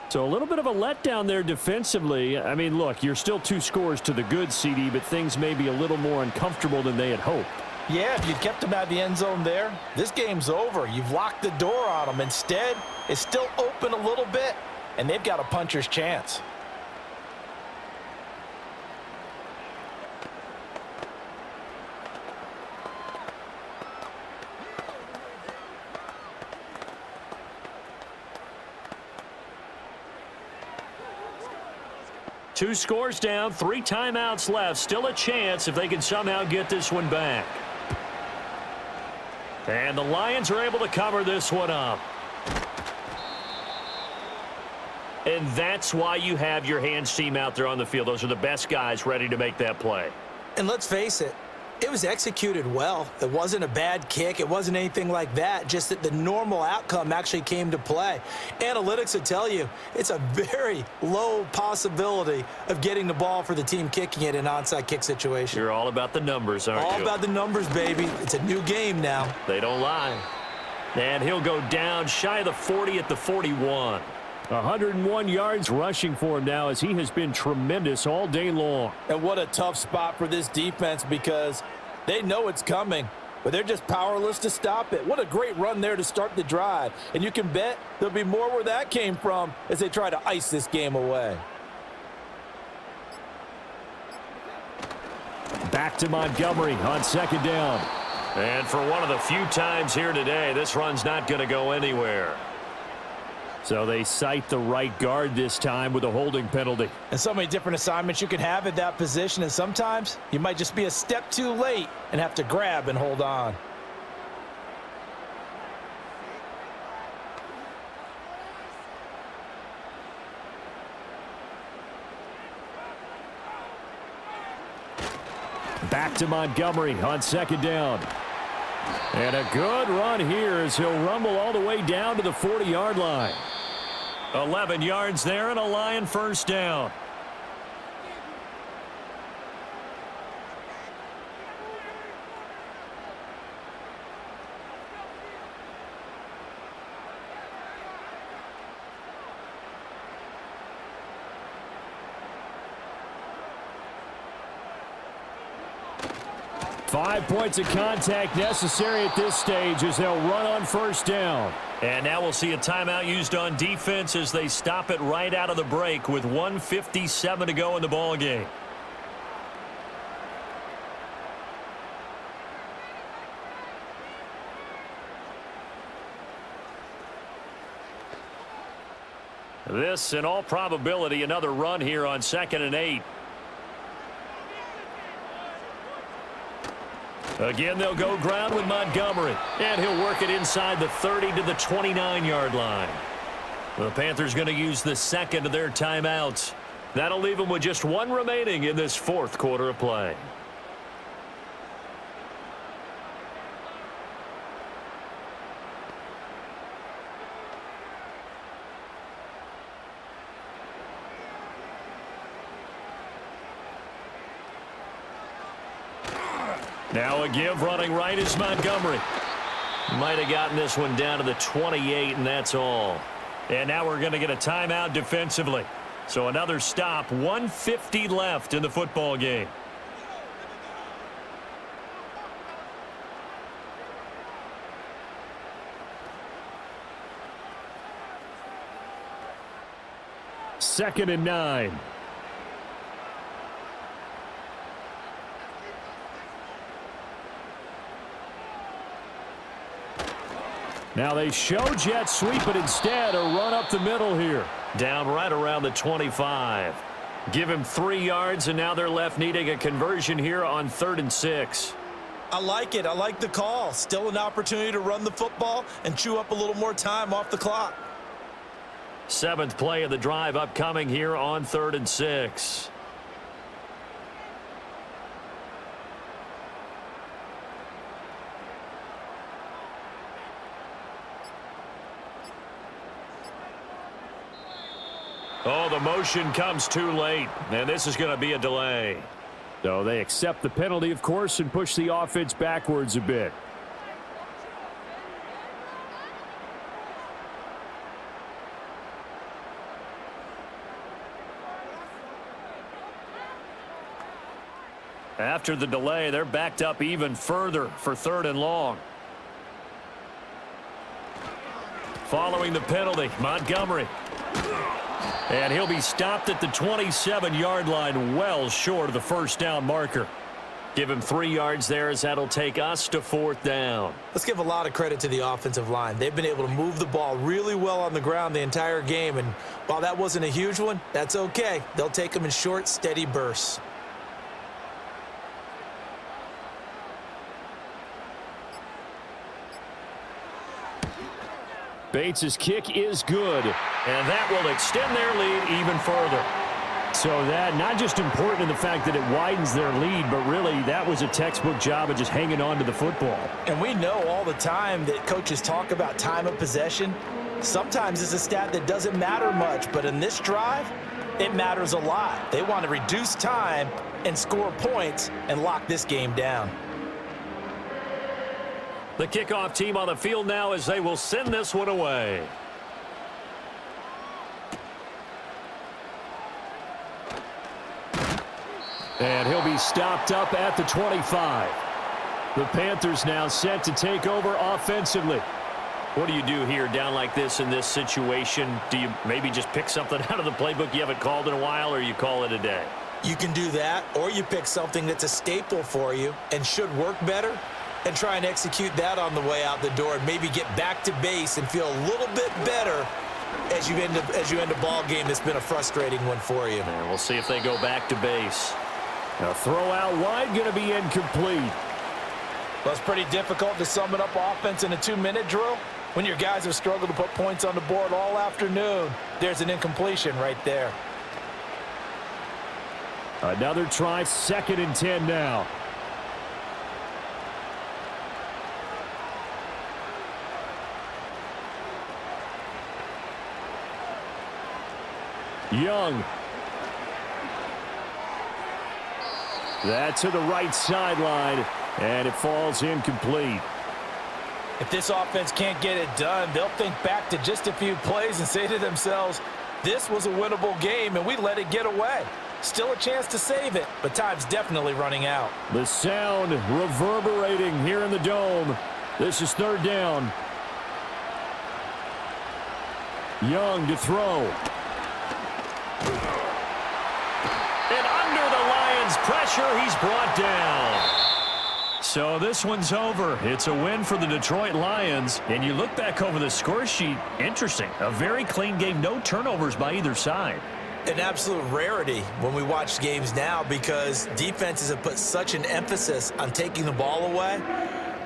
So a little bit of a letdown there defensively. I mean, look, you're still 2 scores to the good, CD, but things may be a little more uncomfortable than they had hoped. Yeah, if you'd kept them out of the end zone there, this game's over. You've locked the door on them. Instead, it's still open a little bit, and they've got a puncher's chance. Two scores down, 3 timeouts left. Still a chance if they can somehow get this one back. And the Lions are able to cover this one up. And that's why you have your hands team out there on the field. Those are the best guys ready to make that play. And let's face it, it was executed well. It wasn't a bad kick. It wasn't anything like that. Just that the normal outcome actually came to play. Analytics would tell you it's a very low possibility of getting the ball for the team kicking it in an onside kick situation. You're all about the numbers, aren't you? All about the numbers, baby. It's a new game now. They don't lie. And he'll go down shy of the 40 at the 41. 101 yards rushing for him now as he has been tremendous all day long. And what a tough spot for this defense because they know it's coming, but they're just powerless to stop it. What a great run there to start the drive. And you can bet there'll be more where that came from as they try to ice this game away. Back to Montgomery on 2nd down. And for one of the few times here today, this run's not going to go anywhere. So they cite the right guard this time with a holding penalty. And so many different assignments you can have at that position, and sometimes you might just be a step too late and have to grab and hold on. Back to Montgomery on 2nd down. And a good run here as he'll rumble all the way down to the 40-yard line. 11 yards there and a Lion first down. Five points of contact necessary at this stage as they'll run on first down. And now we'll see a timeout used on defense as they stop it right out of the break with 1:57 to go in the ball game. This, in all probability, another run here on 2nd and 8. Again, they'll go ground with Montgomery. And he'll work it inside the 30 to the 29-yard line. The Panthers going to use the second of their timeouts. That'll leave them with just one remaining in this fourth quarter of play. Now a give running right is Montgomery. Might have gotten this one down to the 28, and that's all. And now we're going to get a timeout defensively. So another stop, 1:50 left in the football game. Second and 9. Now they show jet sweep, but instead a run up the middle here. Down right around the 25. Give him 3 yards, and now they're left needing a conversion here on 3rd and 6. I like it. I like the call. Still an opportunity to run the football and chew up a little more time off the clock. 7th play of the drive upcoming here on 3rd and 6. Oh, the motion comes too late, and this is going to be a delay. So they accept the penalty, of course, and push the offense backwards a bit. After the delay, they're backed up even further for 3rd and long. Following the penalty, Montgomery. And he'll be stopped at the 27-yard line, well short of the first down marker. Give him 3 yards there, as that'll take us to 4th down. Let's give a lot of credit to the offensive line. They've been able to move the ball really well on the ground the entire game, and while that wasn't a huge one, that's okay. They'll take them in short, steady bursts. Bates' kick is good. And that will extend their lead even further. So that not just important in the fact that it widens their lead, but really that was a textbook job of just hanging on to the football. And we know all the time that coaches talk about time of possession. Sometimes it's a stat that doesn't matter much, but in this drive, it matters a lot. They want to reduce time and score points and lock this game down. The kickoff team on the field now, as they will send this one away. And he'll be stopped up at the 25. The Panthers now set to take over offensively. What do you do here down like this in this situation? Do you maybe just pick something out of the playbook you haven't called in a while, or you call it a day? You can do that, or you pick something that's a staple for you and should work better, and try and execute that on the way out the door and maybe get back to base and feel a little bit better as you end a ball game that's been a frustrating one for you. And we'll see if they go back to base. A throw out wide, going to be incomplete. Well, it's pretty difficult to sum it up offense in a 2-minute drill when your guys have struggled to put points on the board all afternoon. There's an incompletion right there. Another try, 2nd and 10 now. Young. That to the right sideline, and it falls incomplete. If this offense can't get it done, they'll think back to just a few plays and say to themselves, this was a winnable game, and we let it get away. Still a chance to save it, but time's definitely running out. The sound reverberating here in the dome. This is 3rd down. Young to throw. And under the Lions' pressure, he's brought down. So this one's over. It's a win for the Detroit Lions. And you look back over the score sheet, interesting. A very clean game, no turnovers by either side. An absolute rarity when we watch games now because defenses have put such an emphasis on taking the ball away.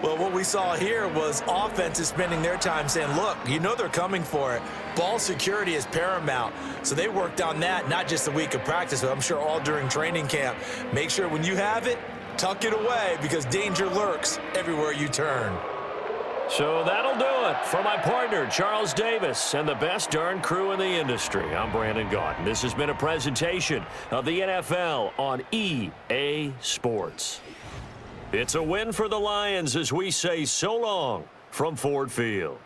Well, what we saw here was offenses spending their time saying, look, you know they're coming for it. Ball security is paramount. So they worked on that, not just a week of practice, but I'm sure all during training camp. Make sure when you have it, tuck it away because danger lurks everywhere you turn. So that'll do it for my partner, Charles Davis, and the best darn crew in the industry. I'm Brandon Gaudin. This has been a presentation of the NFL on EA Sports. It's a win for the Lions as we say so long from Ford Field.